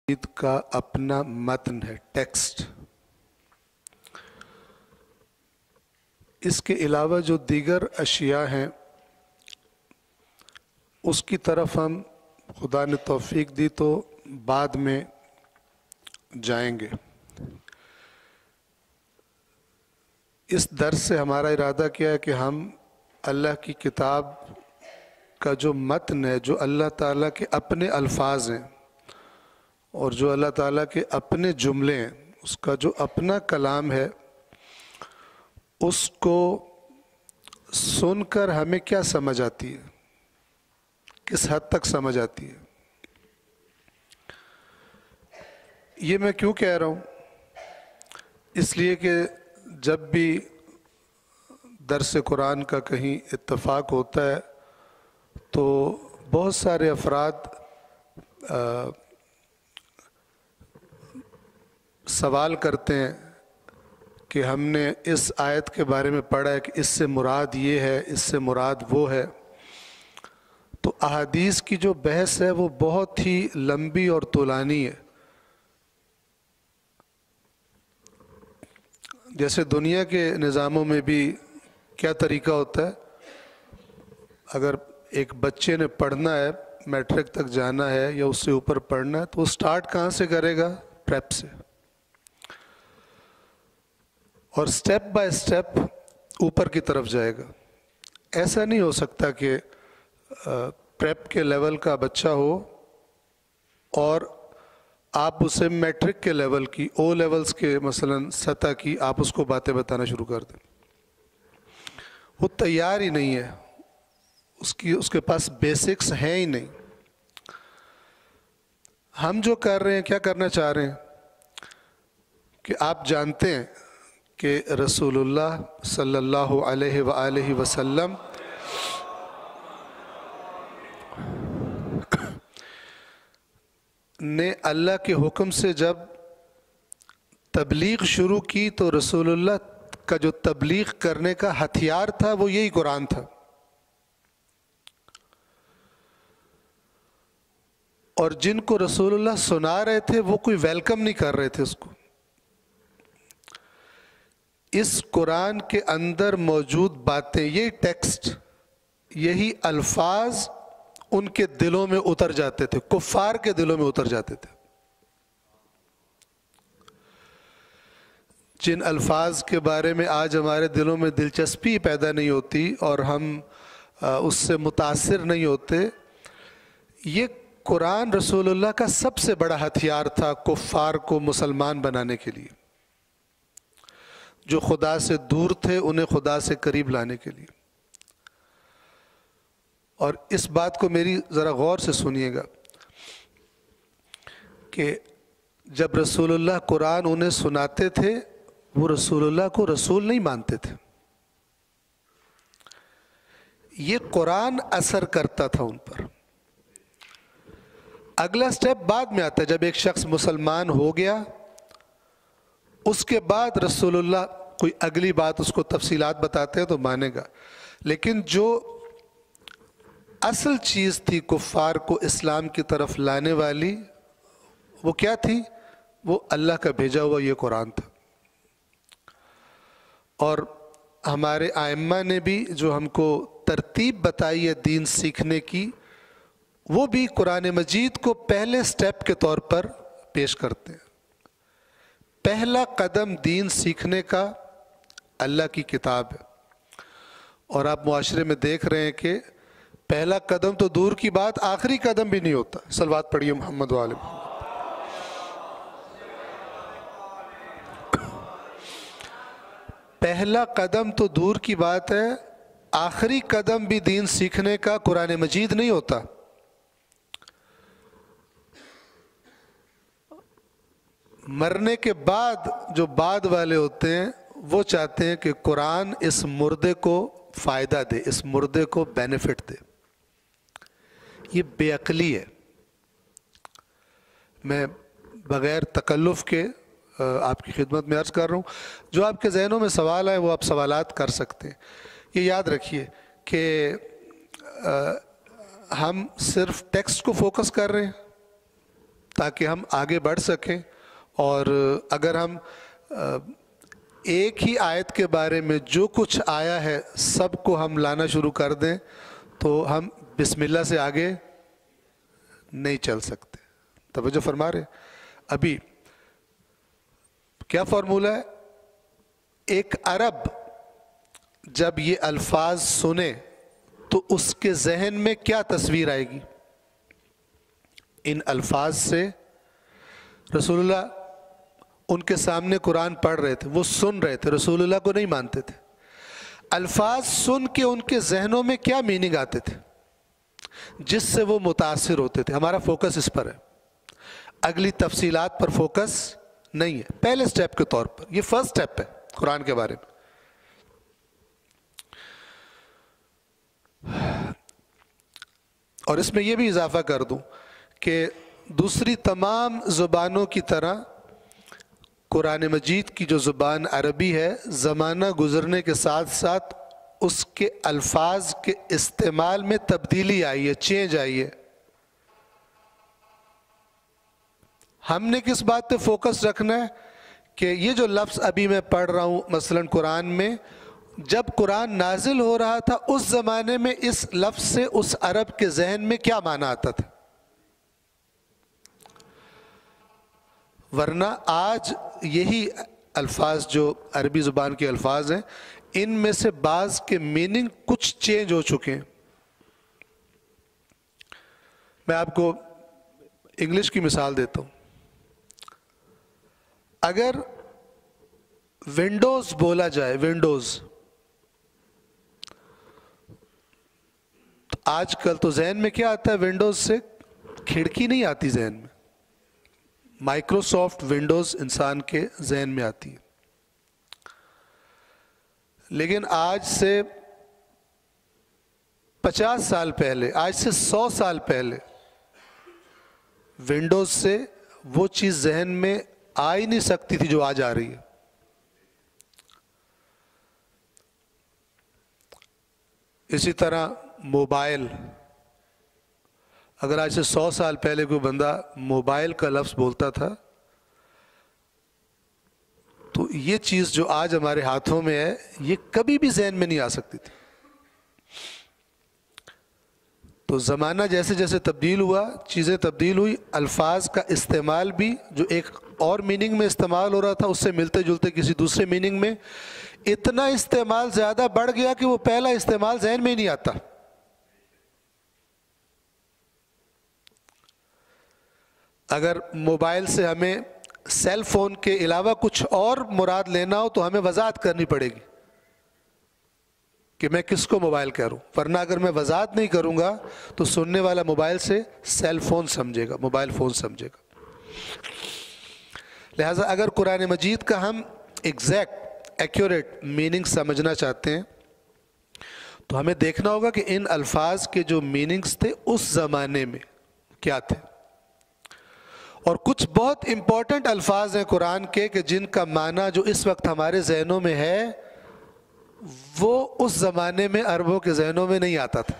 مجید کا اپنا متن ہے، ٹیکسٹ۔ اس کے علاوہ جو دیگر اشیاء ہیں اس کی طرف ہم خدا نے توفیق دی تو بعد میں جائیں گے۔ اس درس سے ہمارا ارادہ کیا ہے کہ ہم اللہ کی کتاب کا جو متن ہے، جو اللہ تعالیٰ کے اپنے الفاظ ہیں اور جو اللہ تعالیٰ کے اپنے جملے ہیں، اس کا جو اپنا کلام ہے، اس کو سن کر ہمیں کیا سمجھ آتی ہے، کس حد تک سمجھ آتی ہے۔ یہ میں کیوں کہہ رہا ہوں؟ اس لیے کہ جب بھی درس قرآن کا کہیں اتفاق ہوتا ہے تو بہت سارے افراد سوال کرتے ہیں کہ ہم نے اس آیت کے بارے میں پڑھا ہے کہ اس سے مراد یہ ہے، اس سے مراد وہ ہے۔ تو احادیث کی جو بحث ہے وہ بہت ہی لمبی اور طولانی ہے۔ جیسے دنیا کے نظاموں میں بھی کیا طریقہ ہوتا ہے، اگر ایک بچے نے پڑھنا ہے، میٹرک تک جانا ہے یا اس سے اوپر پڑھنا ہے، تو وہ سٹارٹ کہاں سے کرے گا؟ پریپ سے، اور سٹیپ بائی سٹیپ اوپر کی طرف جائے گا۔ ایسا نہیں ہو سکتا کہ پریپ کے لیول کا بچہ ہو اور آپ اسے میٹرک کے لیول کی، او لیولز کے مثلا سطح کی، آپ اس کو باتیں بتانا شروع کر دیں۔ وہ تیار ہی نہیں ہے، اس کے پاس بیسکس ہیں ہی نہیں۔ ہم جو کر رہے ہیں، کیا کرنا چاہ رہے ہیں کہ آپ جانتے ہیں کہ رسول اللہ صلی اللہ علیہ وآلہ وسلم نے اللہ کے حکم سے جب تبلیغ شروع کی تو رسول اللہ کا جو تبلیغ کرنے کا ہتھیار تھا وہ یہی قرآن تھا، اور جن کو رسول اللہ سنا رہے تھے وہ کوئی ویلکم نہیں کر رہے تھے اس کو۔ اس قرآن کے اندر موجود باتیں، یہی ٹیکسٹ، یہی الفاظ ان کے دلوں میں اتر جاتے تھے، کفار کے دلوں میں اتر جاتے تھے۔ جن الفاظ کے بارے میں آج ہمارے دلوں میں دلچسپی پیدا نہیں ہوتی اور ہم اس سے متاثر نہیں ہوتے، یہ قرآن رسول اللہ کا سب سے بڑا ہتھیار تھا کفار کو مسلمان بنانے کے لیے، جو خدا سے دور تھے انہیں خدا سے قریب لانے کے لیے۔ اور اس بات کو میری ذرا غور سے سنیے گا کہ جب رسول اللہ قرآن انہیں سناتے تھے، وہ رسول اللہ کو رسول نہیں مانتے تھے، یہ قرآن اثر کرتا تھا ان پر۔ اگلا سٹیپ بعد میں آتا ہے، جب ایک شخص مسلمان ہو گیا اس کے بعد رسول اللہ کوئی اگلی بات اس کو تفصیلات بتاتے ہیں تو مانے گا، لیکن جو اصل چیز تھی کفار کو اسلام کی طرف لانے والی، وہ کیا تھی؟ وہ اللہ کا بھیجا ہوا یہ قرآن تھا۔ اور ہمارے ائمہ نے بھی جو ہم کو ترتیب بتائی ہے دین سیکھنے کی، وہ بھی قرآن مجید کو پہلے سٹیپ کے طور پر پیش کرتے ہیں۔ پہلا قدم دین سیکھنے کا اللہ کی کتاب ہے، اور آپ معاشرے میں دیکھ رہے ہیں کہ پہلا قدم تو دور کی بات، آخری قدم بھی نہیں ہوتا۔ صلوات پڑھیے محمد و آل محمد۔ پہلا قدم تو دور کی بات ہے، آخری قدم بھی دین سیکھنے کا قرآن مجید نہیں ہوتا۔ مرنے کے بعد جو بعد والے ہوتے ہیں وہ چاہتے ہیں کہ قرآن اس مردے کو فائدہ دے، اس مردے کو بینیفٹ دے۔ یہ بے عقلی ہے۔ میں بغیر تکلف کے آپ کی خدمت میں عرض کر رہا ہوں، جو آپ کے ذہنوں میں سوال آئے وہ آپ سوالات کر سکتے ہیں۔ یہ یاد رکھیے کہ ہم صرف ٹیکسٹ کو فوکس کر رہے ہیں، تاکہ ہم آگے بڑھ سکیں. اور اگر ہم ایک ہی آیت کے بارے میں جو کچھ آیا ہے سب کو ہم لانا شروع کر دیں تو ہم بسم اللہ سے آگے نہیں چل سکتے. توجہ فرما رہے. ابھی کیا فارمولہ ہے؟ ایک عرب جب یہ الفاظ سنے تو اس کے ذہن میں کیا تصویر آئے گی؟ ان الفاظ سے رسول اللہ ان کے سامنے قرآن پڑھ رہے تھے، وہ سن رہے تھے، رسول اللہ کو نہیں مانتے تھے. الفاظ سن کے ان کے ذہنوں میں کیا میننگ آتے تھے جس سے وہ متاثر ہوتے تھے؟ ہمارا فوکس اس پر ہے، اگلی تفصیلات پر فوکس نہیں ہے. پہلے سٹیپ کے طور پر یہ فرسٹ سٹیپ ہے قرآن کے بارے میں. اور اس میں یہ بھی اضافہ کر دوں کہ دوسری تمام زبانوں کی طرح قرآن مجید کی جو زبان عربی ہے، زمانہ گزرنے کے ساتھ ساتھ اس کے الفاظ کے استعمال میں تبدیلی آئی ہے، چینج آئی ہے. ہم نے کس بات پہ فوکس رکھنا ہے کہ یہ جو لفظ ابھی میں پڑھ رہا ہوں مثلاً قرآن میں، جب قرآن نازل ہو رہا تھا اس زمانے میں اس لفظ سے اس عرب کے ذہن میں کیا معنی آتا تھا. ورنہ آج یہی الفاظ جو عربی زبان کے الفاظ ہیں، ان میں سے بعض کے میننگ کچھ چینج ہو چکے ہیں. میں آپ کو انگلش کی مثال دیتا ہوں. اگر ونڈوز بولا جائے، ونڈوز، تو آج کل تو ذہن میں کیا آتا ہے؟ ونڈوز سے کھڑکی نہیں آتی ذہن میں، مائکروسافٹ ونڈوز انسان کے ذہن میں آتی ہے. لیکن آج سے 50 سال پہلے، آج سے 100 سال پہلے ونڈوز سے وہ چیز ذہن میں آ ہی نہیں سکتی تھی جو آج آ رہی ہے. اسی طرح موبائل، اگر آج سے 100 سال پہلے کوئی بندہ موبائل کا لفظ بولتا تھا تو یہ چیز جو آج ہمارے ہاتھوں میں ہے یہ کبھی بھی ذہن میں نہیں آ سکتی تھی. تو زمانہ جیسے جیسے تبدیل ہوا، چیزیں تبدیل ہوئی، الفاظ کا استعمال بھی جو ایک اور میننگ میں استعمال ہو رہا تھا اس سے ملتے جلتے کسی دوسرے میننگ میں اتنا استعمال زیادہ بڑھ گیا کہ وہ پہلا استعمال ذہن میں ہی نہیں آتا. اگر موبائل سے ہمیں سیل فون کے علاوہ کچھ اور مراد لینا ہو تو ہمیں وضاحت کرنی پڑے گی کہ میں کس کو موبائل کہہ رہا ہوں. ورنہ اگر میں وضاحت نہیں کروں گا تو سننے والا موبائل سے سیل فون سمجھے گا، موبائل فون سمجھے گا. لہٰذا اگر قرآن مجید کا ہم ایگزیکٹ ایکوریٹ میننگ سمجھنا چاہتے ہیں تو ہمیں دیکھنا ہوگا کہ ان الفاظ کے جو میننگز تھے اس زمانے میں کیا تھے. اور کچھ بہت امپورٹنٹ الفاظ ہیں قرآن کے کہ جن کا معنی جو اس وقت ہمارے ذہنوں میں ہے وہ اس زمانے میں عربوں کے ذہنوں میں نہیں آتا تھا.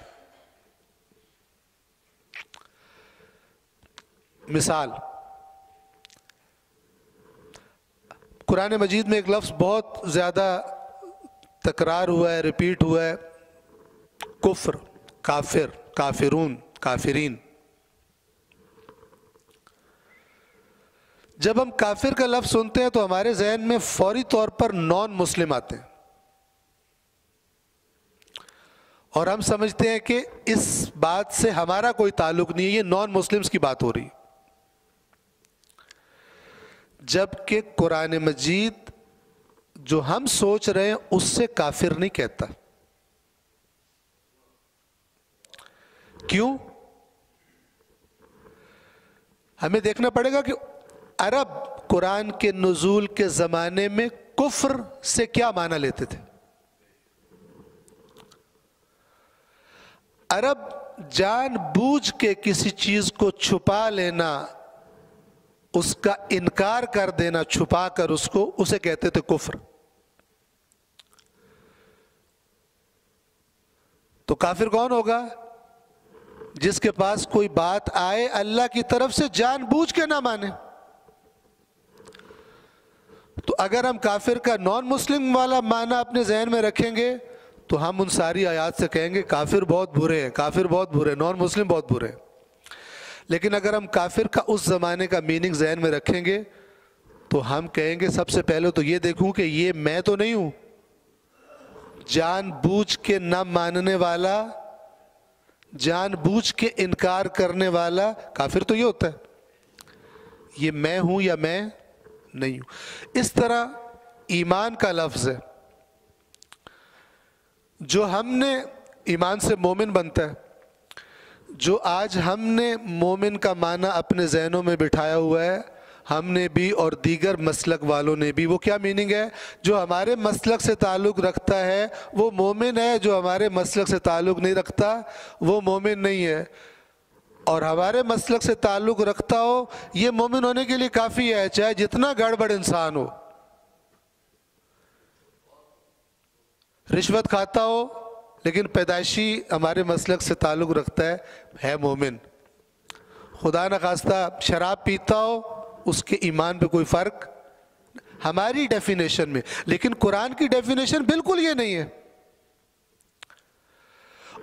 مثال، قرآن مجید میں ایک لفظ بہت زیادہ تکرار ہوا ہے، ریپیٹ ہوا ہے، کفر، کافر، کافرون، کافرین. جب ہم کافر کا لفظ سنتے ہیں تو ہمارے ذہن میں فوری طور پر نان مسلم آتے ہیں اور ہم سمجھتے ہیں کہ اس بات سے ہمارا کوئی تعلق نہیں ہے، یہ نان مسلمز کی بات ہو رہی ہے. جبکہ قرآن مجید جو ہم سوچ رہے ہیں اس سے کافر نہیں کہتا. کیوں؟ ہمیں دیکھنا پڑے گا کہ عرب قرآن کے نزول کے زمانے میں کفر سے کیا معنی لیتے تھے. عرب جان بوجھ کے کسی چیز کو چھپا لینا، اس کا انکار کر دینا چھپا کر اس کو، اسے کہتے تھے کفر. تو کافر کون ہوگا؟ جس کے پاس کوئی بات آئے اللہ کی طرف سے جان بوجھ کے نہ مانے. تو اگر ہم کافر کا نان مسلم والا معنی اپنے ذہن میں رکھیں گے تو ہم ان ساری آیات سے کہیں گے کافر بہت برے ہیں، کافر بہت برے ہیں، نان مسلم بہت برے ہیں. لیکن اگر ہم کافر کا اس زمانے کا میننگ ذہن میں رکھیں گے تو ہم کہیں گے سب سے پہلے تو یہ دیکھوں کہ یہ میں تو نہیں ہوں. جان بوجھ کے نہ ماننے والا، جان بوجھ کے انکار کرنے والا کافر تو یہ ہوتا ہے. یہ میں ہوں یا میں نہیں ہوں. اس طرح ایمان کا لفظ ہے، جو ہم نے ایمان سے مومن بنتا ہے. جو آج ہم نے مومن کا معنی اپنے ذہنوں میں بٹھایا ہوا ہے، ہم نے بھی اور دیگر مسلک والوں نے بھی، وہ کیا میننگ ہے؟ جو ہمارے مسلک سے تعلق رکھتا ہے وہ مومن ہے، جو ہمارے مسلک سے تعلق نہیں رکھتا وہ مومن نہیں ہے. اور ہمارے مسلک سے تعلق رکھتا ہو یہ مومن ہونے کے لیے کافی ہے، چاہے جتنا گڑبڑ انسان ہو. رشوت کھاتا ہو لیکن پیدائشی ہمارے مسلک سے تعلق رکھتا ہے مومن. خدا نخواستہ شراب پیتا ہو، اس کے ایمان پہ کوئی فرق ہماری ڈیفینیشن میں، لیکن قرآن کی ڈیفینیشن بالکل یہ نہیں ہے.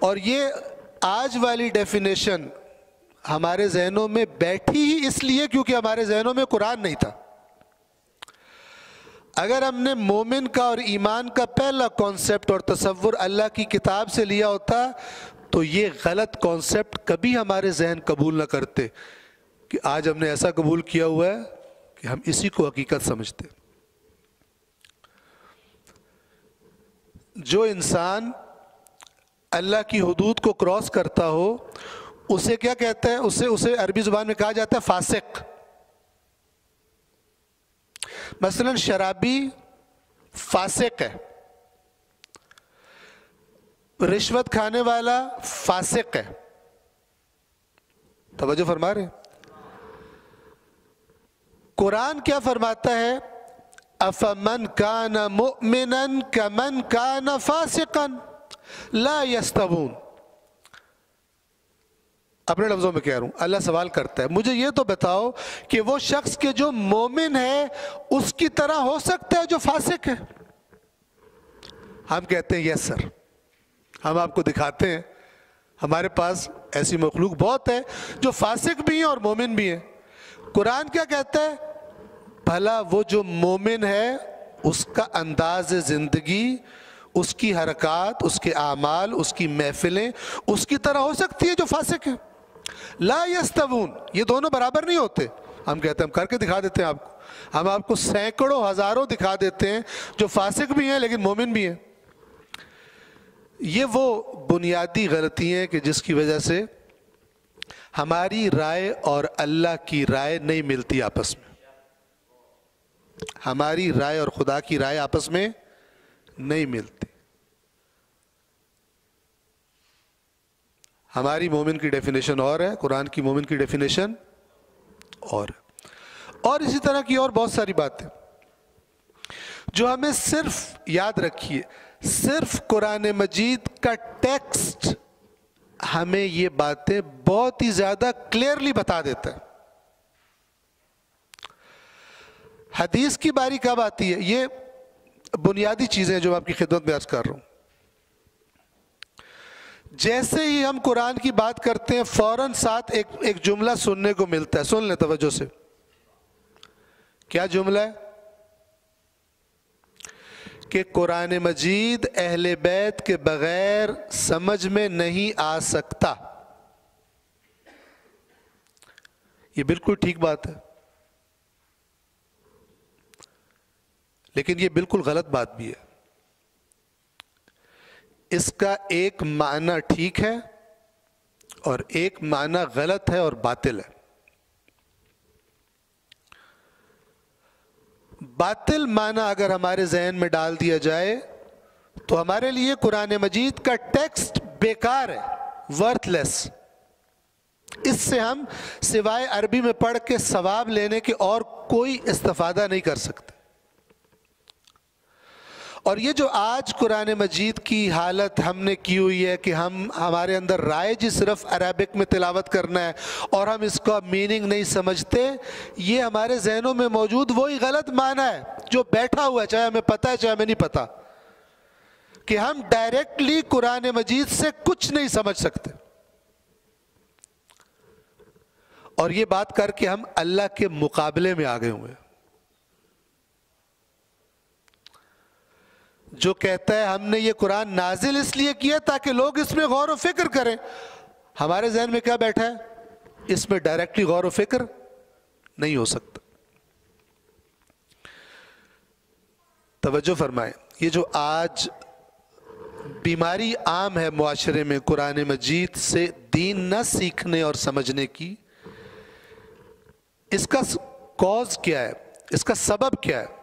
اور یہ آج والی ڈیفینیشن ہمارے ذہنوں میں بیٹھی ہی اس لیے کیونکہ ہمارے ذہنوں میں قرآن نہیں تھا. اگر ہم نے مومن کا اور ایمان کا پہلا کانسیپٹ اور تصور اللہ کی کتاب سے لیا ہوتا تو یہ غلط کانسیپٹ کبھی ہمارے ذہن قبول نہ کرتے کہ آج ہم نے ایسا قبول کیا ہوا ہے کہ ہم اسی کو حقیقت سمجھتے. جو انسان اللہ کی حدود کو کراس کرتا ہو اسے کیا کہتا ہے؟ اسے عربی زبان میں کہا جاتا ہے فاسق. مثلا شرابی فاسق ہے، رشوت کھانے والا فاسق ہے. توجہ فرما رہے ہیں؟ قرآن کیا فرماتا ہے؟ افمن کان مؤمنا کمن کان فاسقا لا یستوون. اپنے لفظوں میں کہہ رہا ہوں، اللہ سوال کرتا ہے مجھے یہ تو بتاؤ کہ وہ شخص کے جو مومن ہے اس کی طرح ہو سکتا ہے جو فاسق ہے؟ ہم کہتے ہیں یس سر. ہم آپ کو دکھاتے ہیں ہمارے پاس ایسی مخلوق بہت ہے جو فاسق بھی ہیں اور مومن بھی ہیں. قرآن کیا کہتا ہے؟ بھلا وہ جو مومن ہے اس کا انداز زندگی، اس کی حرکات، اس کے اعمال، اس کی محفلیں اس کی طرح ہو سکتی ہے جو فاسق ہے؟ لا یستوون. یہ دونوں برابر نہیں ہوتے. ہم کہتے ہیں ہم کر کے دکھا دیتے ہیں آپ کو. ہم آپ کو سینکڑوں ہزاروں دکھا دیتے ہیں جو فاسق بھی ہیں لیکن مومن بھی ہیں. یہ وہ بنیادی غلطی ہیں کہ جس کی وجہ سے ہماری رائے اور اللہ کی رائے نہیں ملتی آپس میں. ہماری رائے اور خدا کی رائے آپس میں نہیں ملتی. ہماری مومن کی ڈیفینیشن اور ہے، قرآن کی مومن کی ڈیفینیشن اور ہے. اور اسی طرح کی اور بہت ساری باتیں جو ہمیں صرف یاد رکھیے، صرف قرآن مجید کا ٹیکسٹ ہمیں یہ باتیں بہت ہی زیادہ کلیئرلی بتا دیتا ہے. حدیث کی باری کب آتی ہے؟ یہ بنیادی چیزیں جو میں آپ کی خدمت میں عرض کر رہا ہوں. جیسے ہی ہم قرآن کی بات کرتے ہیں فوراً ساتھ ایک جملہ سننے کو ملتا ہے. سن لیں توجہ سے. کیا جملہ ہے؟ کہ قرآن مجید اہل بیت کے بغیر سمجھ میں نہیں آ سکتا. یہ بالکل ٹھیک بات ہے، لیکن یہ بالکل غلط بات بھی ہے. اس کا ایک معنی ٹھیک ہے اور ایک معنی غلط ہے اور باطل ہے. باطل معنی اگر ہمارے ذہن میں ڈال دیا جائے تو ہمارے لیے قرآن مجید کا ٹیکسٹ بیکار ہے، ورتھ لیس. اس سے ہم سوائے عربی میں پڑھ کے ثواب لینے کے اور کوئی استفادہ نہیں کر سکتے. اور یہ جو آج قرآن مجید کی حالت ہم نے کی ہوئی ہے کہ ہمارے اندر رائج صرف عربک میں تلاوت کرنا ہے اور ہم اس کا میننگ نہیں سمجھتے، یہ ہمارے ذہنوں میں موجود وہی غلط معنی ہے جو بیٹھا ہوا ہے، چاہے ہمیں پتہ ہے چاہے ہمیں نہیں پتہ، کہ ہم ڈائریکٹلی قرآن مجید سے کچھ نہیں سمجھ سکتے، اور یہ بات کر کے ہم اللہ کے مقابلے میں آ گئے ہوئے ہیں۔ جو کہتا ہے ہم نے یہ قرآن نازل اس لیے کیا تاکہ لوگ اس میں غور و فکر کریں، ہمارے ذہن میں کیا بیٹھا ہے؟ اس میں ڈائریکٹلی غور و فکر نہیں ہو سکتا۔ توجہ فرمائیں، یہ جو آج بیماری عام ہے معاشرے میں قرآن مجید سے دین نہ سیکھنے اور سمجھنے کی، اس کا کاز کیا ہے؟ اس کا سبب کیا ہے؟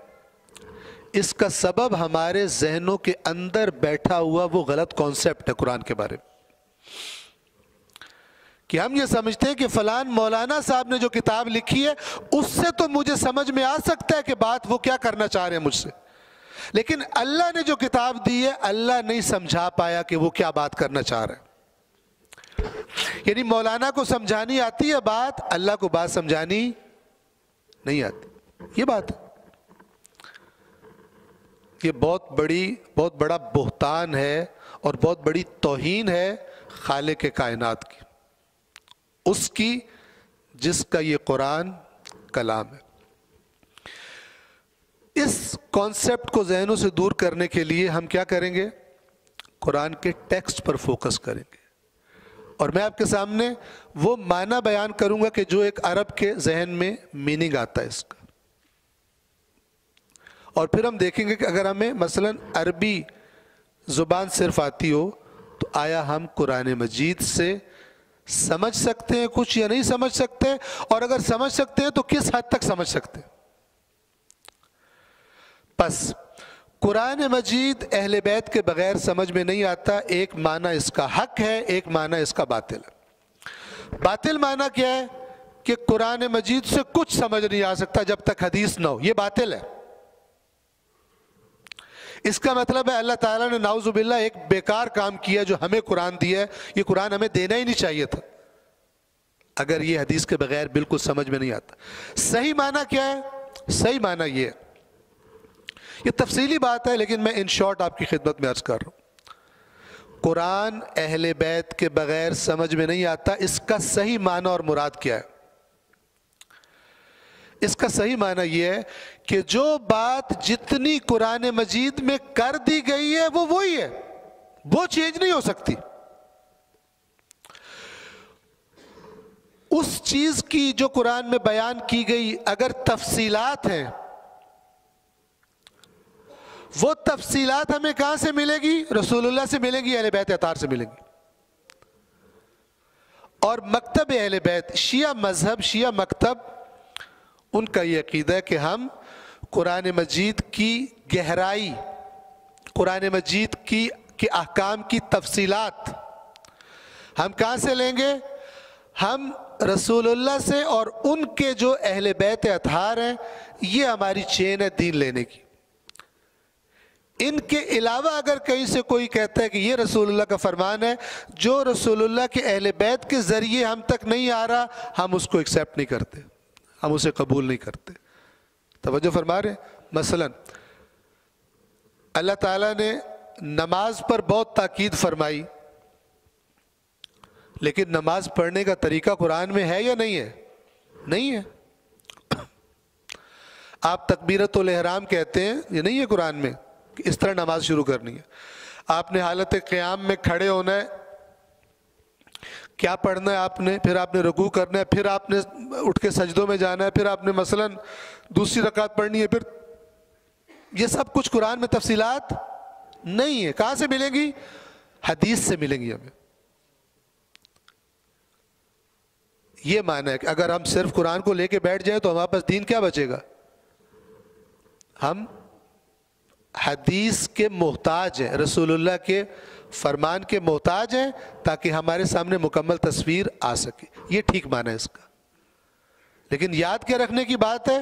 اس کا سبب ہمارے ذہنوں کے اندر بیٹھا ہوا وہ غلط کانسیپٹ ہے قرآن کے بارے میں، کہ ہم یہ سمجھتے ہیں کہ فلان مولانا صاحب نے جو کتاب لکھی ہے اس سے تو مجھے سمجھ میں آ سکتا ہے کہ بات وہ کیا کرنا چاہ رہے ہیں مجھ سے، لیکن اللہ نے جو کتاب دی ہے اللہ نہیں سمجھا پایا کہ وہ کیا بات کرنا چاہ رہے ہیں۔ یعنی مولانا کو سمجھانی آتی ہے بات، اللہ کو بات سمجھانی نہیں آتی، یہ بات ہے۔ یہ بہت بڑا بہتان ہے اور بہت بڑی توہین ہے خالق کائنات کی، اس کی جس کا یہ قرآن کلام ہے۔ اس کانسیپٹ کو ذہنوں سے دور کرنے کے لیے ہم کیا کریں گے؟ قرآن کے ٹیکسٹ پر فوکس کریں گے، اور میں آپ کے سامنے وہ معنی بیان کروں گا کہ جو ایک عرب کے ذہن میں میننگ آتا ہے اس کا، اور پھر ہم دیکھیں گے کہ اگر ہمیں مثلا عربی زبان صرف آتی ہو تو آیا ہم قرآن مجید سے سمجھ سکتے ہیں کچھ یا نہیں سمجھ سکتے، اور اگر سمجھ سکتے ہیں تو کس حد تک سمجھ سکتے ہیں۔ پس قرآن مجید اہل بیت کے بغیر سمجھ میں نہیں آتا۔ ایک معنی اس کا حق ہے، ایک معنی اس کا باطل ہے۔ باطل معنی کیا ہے؟ کہ قرآن مجید سے کچھ سمجھ نہیں آ سکتا جب تک حدیث نہ ہو، یہ باطل ہے۔ اس کا مطلب ہے اللہ تعالیٰ نے نعوذ باللہ ایک بیکار کام کیا جو ہمیں قرآن دیا ہے، یہ قرآن ہمیں دینا ہی نہیں چاہیے تھا اگر یہ حدیث کے بغیر بالکل سمجھ میں نہیں آتا۔ صحیح معنی کیا ہے؟ صحیح معنی یہ ہے، یہ تفصیلی بات ہے لیکن میں ان شارٹ آپ کی خدمت میں عرض کر رہا ہوں۔ قرآن اہل بیت کے بغیر سمجھ میں نہیں آتا، اس کا صحیح معنی اور مراد کیا ہے؟ اس کا صحیح معنی یہ ہے کہ جو بات جتنی قرآن مجید میں کر دی گئی ہے وہ وہی ہے، وہ چینج نہیں ہو سکتی۔ اس چیز کی جو قرآن میں بیان کی گئی اگر تفصیلات ہیں، وہ تفصیلات ہمیں کہاں سے ملے گی؟ رسول اللہ سے ملیں گی، اہل بیت اطہار سے ملیں گی۔ اور مکتب اہل بیت، شیعہ مذہب، شیعہ مکتب، ان کا یہ عقیدہ ہے کہ ہم قرآن مجید کی گہرائی، قرآن مجید کے احکام کی تفصیلات ہم کہاں سے لیں گے؟ ہم رسول اللہ سے اور ان کے جو اہل بیت اطہار ہیں، یہ ہماری چین ہے دین لینے کی۔ ان کے علاوہ اگر کہیں سے کوئی کہتا ہے کہ یہ رسول اللہ کا فرمان ہے جو رسول اللہ کے اہل بیت کے ذریعے ہم تک نہیں آ رہا، ہم اس کو ایکسیپٹ نہیں کرتے، ہم اسے قبول نہیں کرتے۔ توجہ فرما رہے ہیں؟ مثلا اللہ تعالیٰ نے نماز پر بہت تاکید فرمائی، لیکن نماز پڑھنے کا طریقہ قرآن میں ہے یا نہیں ہے؟ نہیں ہے۔ آپ تکبیرۃ الاحرام کہتے ہیں، یہ نہیں ہے قرآن میں کہ اس طرح نماز شروع کرنی ہے۔ آپ نے حالت قیام میں کھڑے ہونا ہے، کیا پڑھنا ہے آپ نے، پھر آپ نے رکوع کرنا ہے، پھر آپ نے اٹھ کے سجدوں میں جانا ہے، پھر آپ نے مثلا دوسری رکعت پڑھنی ہے، پھر یہ سب کچھ قرآن میں تفصیلات نہیں ہے۔ کہاں سے ملیں گی؟ حدیث سے ملیں گی ہمیں۔ یہ معنی ہے کہ اگر ہم صرف قرآن کو لے کے بیٹھ جائیں تو ہمارے پاس دین کیا بچے گا؟ ہم حدیث کے محتاج ہیں، رسول اللہ کے فرمان کے محتاج ہیں تاکہ ہمارے سامنے مکمل تصویر آ سکے۔ یہ ٹھیک معنی ہے اس کا، لیکن یاد کیا رکھنے کی بات ہے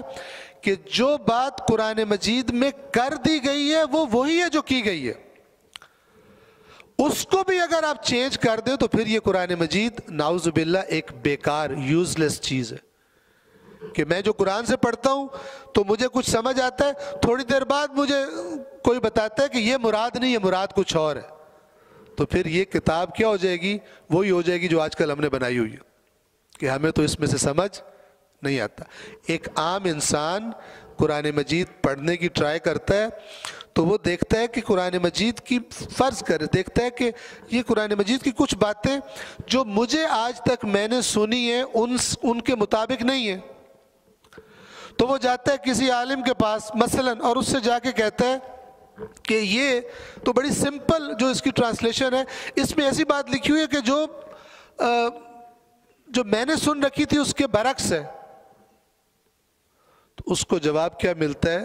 کہ جو بات قرآن مجید میں کر دی گئی ہے وہ وہی ہے جو کی گئی ہے، اس کو بھی اگر آپ چینج کر دیں تو پھر یہ قرآن مجید نعوذ باللہ ایک بیکار یوز لیس چیز ہے۔ کہ میں جو قرآن سے پڑھتا ہوں تو مجھے کچھ سمجھ آتا ہے، تھوڑی دیر بعد مجھے کوئی بتاتا ہے کہ یہ مراد نہیں، یہ مراد کچھ اور ہے، تو پھر یہ کتاب کیا ہو جائے گی؟ وہی ہو جائے گی جو آج کل ہم نے بنائی ہوئی ہے کہ ہمیں تو اس میں سے سمجھ نہیں آتا۔ ایک عام انسان قرآن مجید پڑھنے کی ٹرائی کرتا ہے تو وہ دیکھتا ہے کہ قرآن مجید کی فرض کرے دیکھتا ہے کہ یہ قرآن مجید کی کچھ باتیں جو مجھے آج تک میں نے سنی ہیں ان کے مطابق نہیں ہیں، تو وہ جاتا ہے کسی عالم کے پاس مثلاً اور اس سے جا کے کہتا ہے کہ یہ تو بڑی سمپل جو اس کی ٹرانسلیشن ہے، اس میں ایسی بات لکھی ہوئی ہے کہ جو میں نے سن رکھی تھی اس کے برعکس ہے۔ تو اس کو جواب کیا ملتا ہے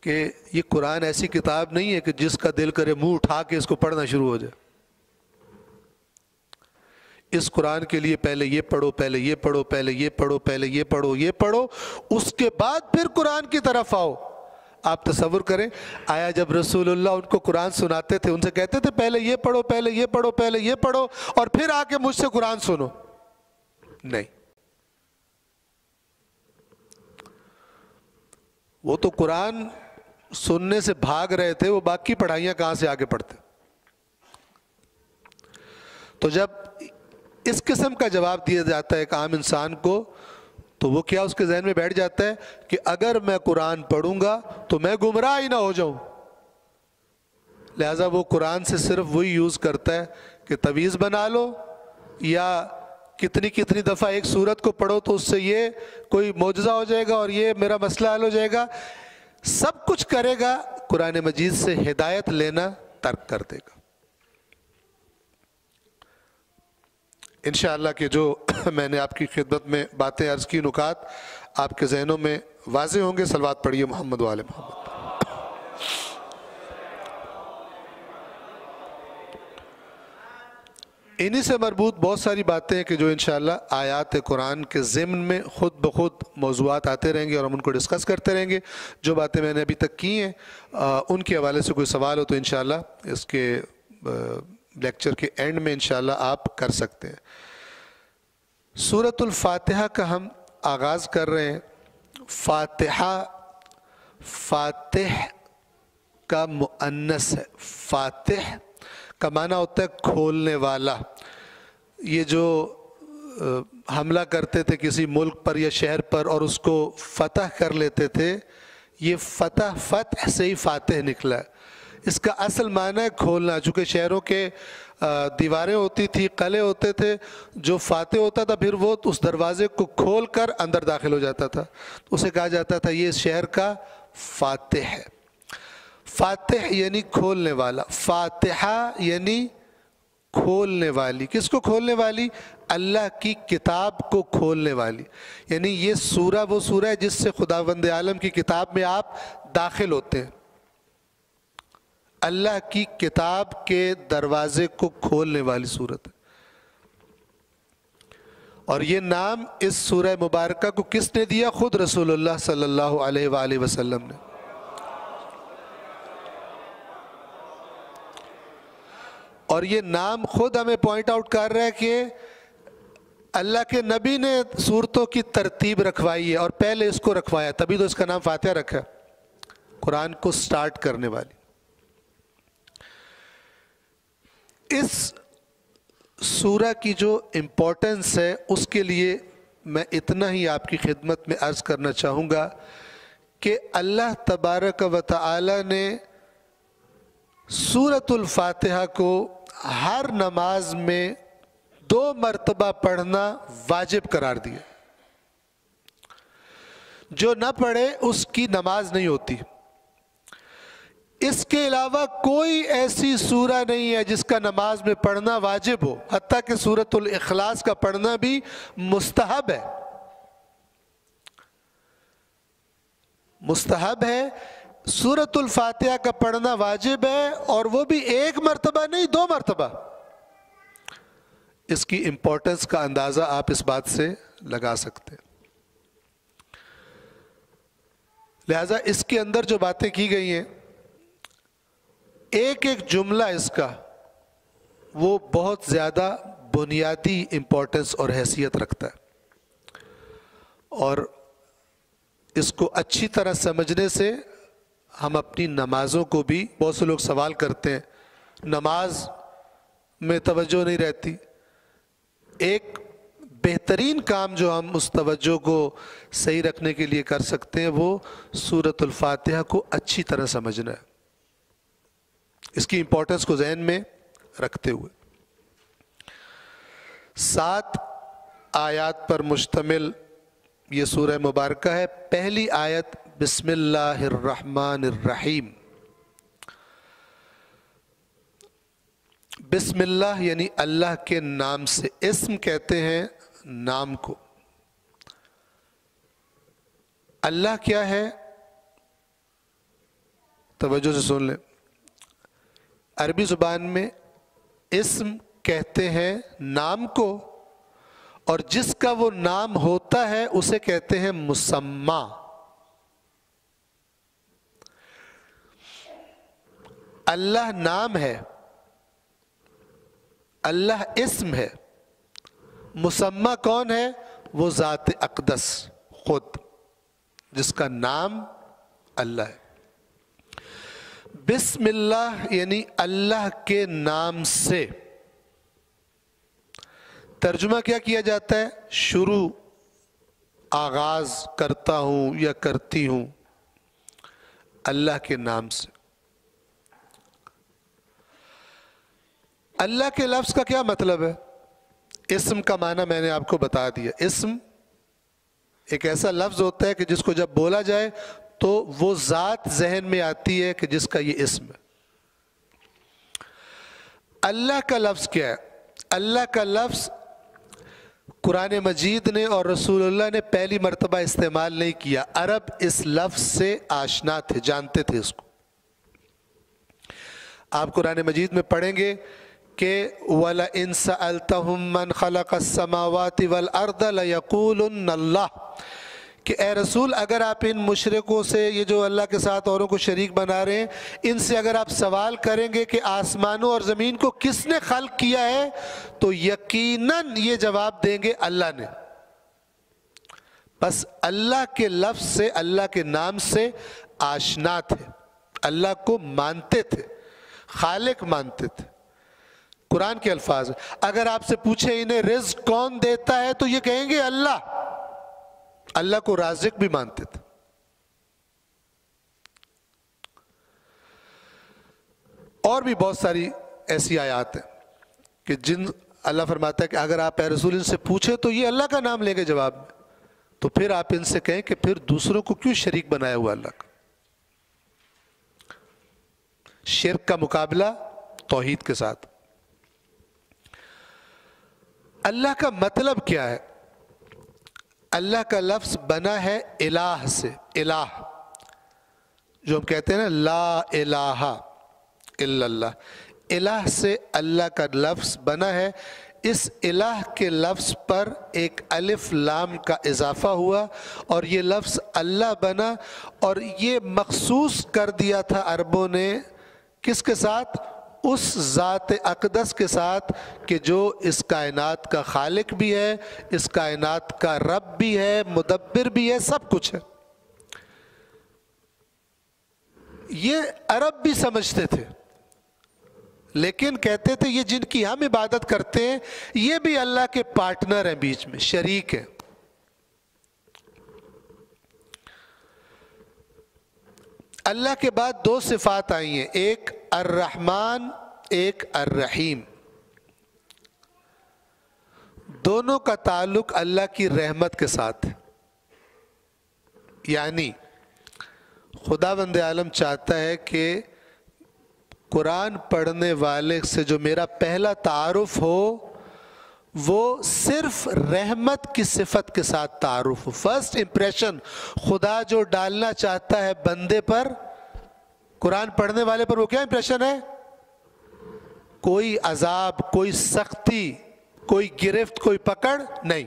کہ یہ قرآن ایسی کتاب نہیں ہے کہ جس کا دل کرے منہ اٹھا کے اس کو پڑھنا شروع ہو جائے۔ اس قرآن کے لیے پہلے یہ پڑھو، پہلے یہ پڑھو، پہلے یہ پڑھو، پہلے یہ پڑھو، یہ پڑھو، اس کے بعد پھر قرآن کی طرف آؤ۔ آپ تصور کریں، آیا جب رسول اللہ ان کو قرآن سناتے تھے ان سے کہتے تھے پہلے یہ پڑھو، پہلے یہ پڑھو، پہلے یہ پڑھو اور پھر آ کے مجھ سے قرآن سنو؟ نہیں، وہ تو قرآن سننے سے بھاگ رہے تھے، وہ باقی پڑھائیاں کہاں سے آگے پڑھتے؟ تو جب اس قسم کا جواب دیا جاتا ہے ایک عام انسان کو تو وہ کیا اس کے ذہن میں بیٹھ جاتا ہے کہ اگر میں قرآن پڑھوں گا تو میں گمراہ ہی نہ ہو جاؤں، لہٰذا وہ قرآن سے صرف وہی یوز کرتا ہے کہ تعویذ بنا لو یا کتنی کتنی دفعہ ایک سورت کو پڑھو تو اس سے یہ کوئی معجزہ ہو جائے گا اور یہ میرا مسئلہ حل ہو جائے گا، سب کچھ کرے گا، قرآن مجید سے ہدایت لینا ترک کر دے گا۔ انشاءاللہ کہ جو میں نے آپ کی خدمت میں باتیں عرض کی، نکات آپ کے ذہنوں میں واضح ہوں گے۔ صلوات پڑھیے محمد وآل محمد۔ انہی سے مربوط بہت ساری باتیں ہیں کہ جو انشاءاللہ آیات قرآن کے ضمن میں خود بخود موضوعات آتے رہیں گے اور ہم ان کو ڈسکس کرتے رہیں گے۔ جو باتیں میں نے ابھی تک کی ہیں ان کے حوالے سے کوئی سوال ہو تو انشاءاللہ اس کے لیکچر کے اینڈ میں انشاءاللہ آپ کر سکتے ہیں۔ سورۃ الفاتحہ کا ہم آغاز کر رہے ہیں۔ فاتحہ فاتح کا مؤنث ہے، فاتح کا معنی ہوتا ہے کھولنے والا۔ یہ جو حملہ کرتے تھے کسی ملک پر یا شہر پر اور اس کو فتح کر لیتے تھے، یہ فتح سے ہی فاتح نکلا ہے۔ اس کا اصل معنی ہے کھولنا، چونکہ شہروں کے دیواریں ہوتی تھی، قلعے ہوتے تھے، جو فاتح ہوتا تھا پھر وہ اس دروازے کو کھول کر اندر داخل ہو جاتا تھا، اسے کہا جاتا تھا یہ اس شہر کا فاتح ہے۔ فاتح یعنی کھولنے والا، فاتحہ یعنی کھولنے والی۔ کس کو کھولنے والی؟ اللہ کی کتاب کو کھولنے والی۔ یعنی یہ سورہ وہ سورہ ہے جس سے خداوند عالم کی کتاب میں آپ داخل ہوتے ہیں، اللہ کی کتاب کے دروازے کو کھولنے والی صورت ہے۔ اور یہ نام اس سورہ مبارکہ کو کس نے دیا؟ خود رسول اللہ صلی اللہ علیہ وآلہ وسلم نے۔ اور یہ نام خود ہمیں پوائنٹ آؤٹ کر رہا ہے کہ اللہ کے نبی نے سورتوں کی ترتیب رکھوائی ہے اور پہلے اس کو رکھوایا، تبھی تو اس کا نام فاتحہ رکھا، قرآن کو سٹارٹ کرنے والی۔ اس سورہ کی جو امپورٹنس ہے اس کے لیے میں اتنا ہی آپ کی خدمت میں عرض کرنا چاہوں گا کہ اللہ تبارک و تعالی نے سورۃ الفاتحہ کو ہر نماز میں 2 مرتبہ پڑھنا واجب قرار دیا۔ جو نہ پڑھے اس کی نماز نہیں ہوتی۔ اس کے علاوہ کوئی ایسی سورہ نہیں ہے جس کا نماز میں پڑھنا واجب ہو، حتیٰ کہ سورۃ الاخلاص کا پڑھنا بھی مستحب ہے، مستحب ہے۔ سورۃ الفاتحہ کا پڑھنا واجب ہے اور وہ بھی 1 مرتبہ نہیں 2 مرتبہ۔ اس کی امپورٹنس کا اندازہ آپ اس بات سے لگا سکتے ہیں۔ لہذا اس کے اندر جو باتیں کی گئی ہیں، ایک ایک جملہ اس کا وہ بہت زیادہ بنیادی امپورٹنس اور حیثیت رکھتا ہے، اور اس کو اچھی طرح سمجھنے سے ہم اپنی نمازوں کو بھی، بہت سے لوگ سوال کرتے ہیں نماز میں توجہ نہیں رہتی، ایک بہترین کام جو ہم اس توجہ کو صحیح رکھنے کے لیے کر سکتے ہیں وہ سورۃ الفاتحہ کو اچھی طرح سمجھنا ہے، اس کی امپورٹنس کو ذہن میں رکھتے ہوئے۔ 7 آیات پر مشتمل یہ سورہ مبارکہ ہے۔ پہلی آیت بسم اللہ الرحمن الرحیم۔ بسم اللہ یعنی اللہ کے نام سے، اسم کہتے ہیں نام کو۔ اللہ کیا ہے؟ توجہ سے سن لیں، عربی زبان میں اسم کہتے ہیں نام کو، اور جس کا وہ نام ہوتا ہے اسے کہتے ہیں مسمى۔ اللہ نام ہے، اللہ اسم ہے، مسمى کون ہے؟ وہ ذات اقدس خود، جس کا نام اللہ ہے۔ بسم اللہ یعنی اللہ کے نام سے۔ ترجمہ کیا کیا جاتا ہے؟ شروع، آغاز کرتا ہوں یا کرتی ہوں اللہ کے نام سے۔ اللہ کے لفظ کا کیا مطلب ہے؟ اسم کا معنی میں نے آپ کو بتا دیا۔ اسم ایک ایسا لفظ ہوتا ہے کہ جس کو جب بولا جائے تو وہ ذات ذہن میں آتی ہے کہ جس کا یہ اسم ہے۔ اللہ کا لفظ کیا ہے؟ اللہ کا لفظ قرآن مجید نے اور رسول اللہ نے پہلی مرتبہ استعمال نہیں کیا، عرب اس لفظ سے آشنا تھے، جانتے تھے اس کو۔ آپ قرآن مجید میں پڑھیں گے کہ وَلَئِن سَأَلْتَهُم مَّنْ خَلَقَ السَّمَاوَاتِ وَالْأَرْضَ لَيَقُولُنَّ اللَّهُ، کہ اے رسول اگر آپ ان مشرکوں سے، یہ جو اللہ کے ساتھ اوروں کو شریک بنا رہے ہیں، ان سے اگر آپ سوال کریں گے کہ آسمانوں اور زمین کو کس نے خلق کیا ہے، تو یقیناً یہ جواب دیں گے اللہ نے۔ بس اللہ کے لفظ سے، اللہ کے نام سے آشنا تھے، اللہ کو مانتے تھے، خالق مانتے تھے۔ قرآن کے الفاظ، اگر آپ سے پوچھیں انہیں رزق کون دیتا ہے تو یہ کہیں گے اللہ۔ اللہ کو رازق بھی مانتے تھے۔ اور بھی بہت ساری ایسی آیات ہیں کہ جن اللہ فرماتا ہے کہ اگر آپ اے رسول ان سے پوچھیں تو یہ اللہ کا نام لیں گے جواب میں، تو پھر آپ ان سے کہیں کہ پھر دوسروں کو کیوں شریک بنایا ہوا اللہ کا؟ شرک کا مقابلہ توحید کے ساتھ۔ اللہ کا مطلب کیا ہے؟ اللہ کا لفظ بنا ہے الہ سے، الہ جو ہم کہتے ہیں نا لا الہ الا اللہ، الہ سے اللہ کا لفظ بنا ہے۔ اس الہ کے لفظ پر ایک الف لام کا اضافہ ہوا اور یہ لفظ اللہ بنا، اور یہ مخصوص کر دیا تھا عربوں نے کس کے ساتھ؟ اس ذات اقدس کے ساتھ کہ جو اس کائنات کا خالق بھی ہے، اس کائنات کا رب بھی ہے، مدبر بھی ہے، سب کچھ ہے۔ یہ عرب بھی سمجھتے تھے، لیکن کہتے تھے یہ جن کی ہم عبادت کرتے ہیں یہ بھی اللہ کے پارٹنر ہیں، بیچ میں شریک ہیں۔ اللہ کے بعد 2 صفات آئی ہیں، ایک الرحمن، ایک الرحیم۔ دونوں کا تعلق اللہ کی رحمت کے ساتھ ہے، یعنی خداوند عالم چاہتا ہے کہ قرآن پڑھنے والے سے جو میرا پہلا تعارف ہو وہ صرف رحمت کی صفت کے ساتھ تعارف ہو۔ فرسٹ امپریشن خدا جو ڈالنا چاہتا ہے بندے پر، قرآن پڑھنے والے پر، وہ کیا امپریشن ہے؟ کوئی عذاب، کوئی سختی، کوئی گرفت، کوئی پکڑ نہیں۔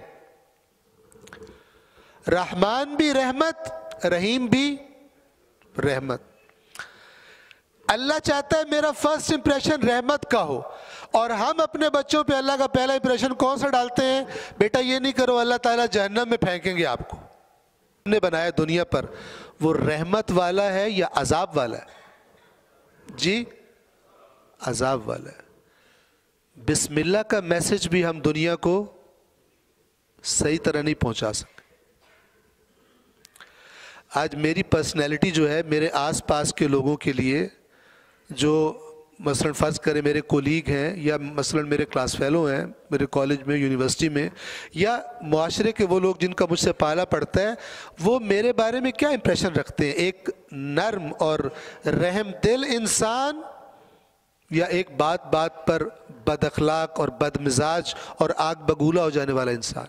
رحمان بھی رحمت، رحیم بھی رحمت. اللہ چاہتا ہے میرا فرسٹ امپریشن رحمت کا ہو، اور ہم اپنے بچوں پہ اللہ کا پہلا امپریشن کون سا ڈالتے ہیں؟ بیٹا یہ نہیں کرو، اللہ تعالیٰ جہنم میں پھینکیں گے آپ کو. ہم نے بنایا دنیا پر وہ رحمت والا ہے یا عذاب والا ہے؟ جی عذاب والا ہے. بسم اللہ کا میسج بھی ہم دنیا کو صحیح طرح نہیں پہنچا سکتے. آج میری پرسنالٹی جو ہے میرے آس پاس کے لوگوں کے لیے، جو مثلا فرض کرے میرے کولیگ ہیں یا مثلا میرے کلاس فیلو ہیں میرے کالج میں، یونیورسٹی میں، یا معاشرے کے وہ لوگ جن کا مجھ سے پالا پڑتا ہے، وہ میرے بارے میں کیا امپریشن رکھتے ہیں؟ ایک نرم اور رحم دل انسان، یا ایک بات بات پر بد اخلاق اور بد مزاج اور آگ بگولا ہو جانے والا انسان؟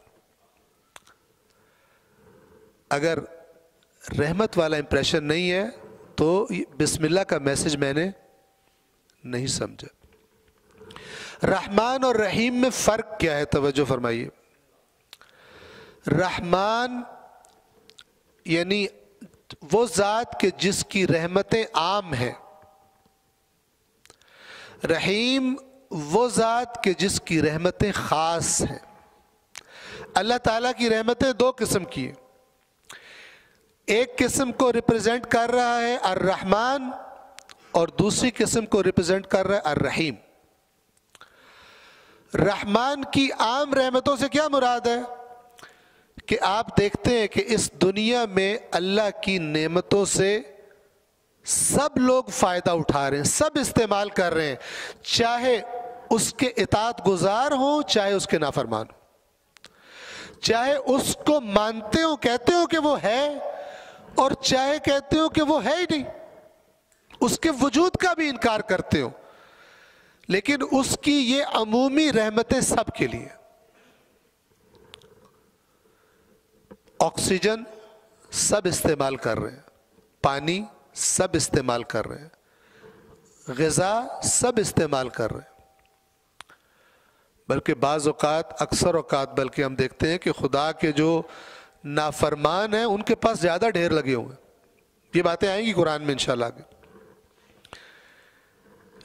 اگر رحمت والا امپریشن نہیں ہے تو بسم اللہ کا میسج میں نے نہیں سمجھا. رحمان اور رحیم میں فرق کیا ہے؟ توجہ فرمائیے. رحمان یعنی وہ ذات کہ جس کی رحمتیں عام ہیں. رحیم وہ ذات کہ جس کی رحمتیں خاص ہیں. اللہ تعالیٰ کی رحمتیں دو قسم کی ہیں. ایک قسم کو ریپرزینٹ کر رہا ہے الرحمن، اور دوسری قسم کو ریپرزینٹ کر رہا ہے الرحیم. رحمان کی عام رحمتوں سے کیا مراد ہے؟ کہ آپ دیکھتے ہیں کہ اس دنیا میں اللہ کی نعمتوں سے سب لوگ فائدہ اٹھا رہے ہیں، سب استعمال کر رہے ہیں، چاہے اس کے اطاعت گزار ہوں چاہے اس کے نافرمان ہوں، چاہے اس کو مانتے ہوں کہتے ہو کہ وہ ہے، اور چاہے کہتے ہو کہ وہ ہے ہی نہیں، اس کے وجود کا بھی انکار کرتے ہو، لیکن اس کی یہ عمومی رحمتیں سب کے لیے. آکسیجن سب استعمال کر رہے ہیں، پانی سب استعمال کر رہے ہیں، غذا سب استعمال کر رہے ہیں. بلکہ بعض اوقات، اکثر اوقات بلکہ ہم دیکھتے ہیں کہ خدا کے جو نافرمان ہیں ان کے پاس زیادہ ڈھیر لگے ہوئے ہیں. یہ باتیں آئیں گی قرآن میں انشاءاللہ آگے.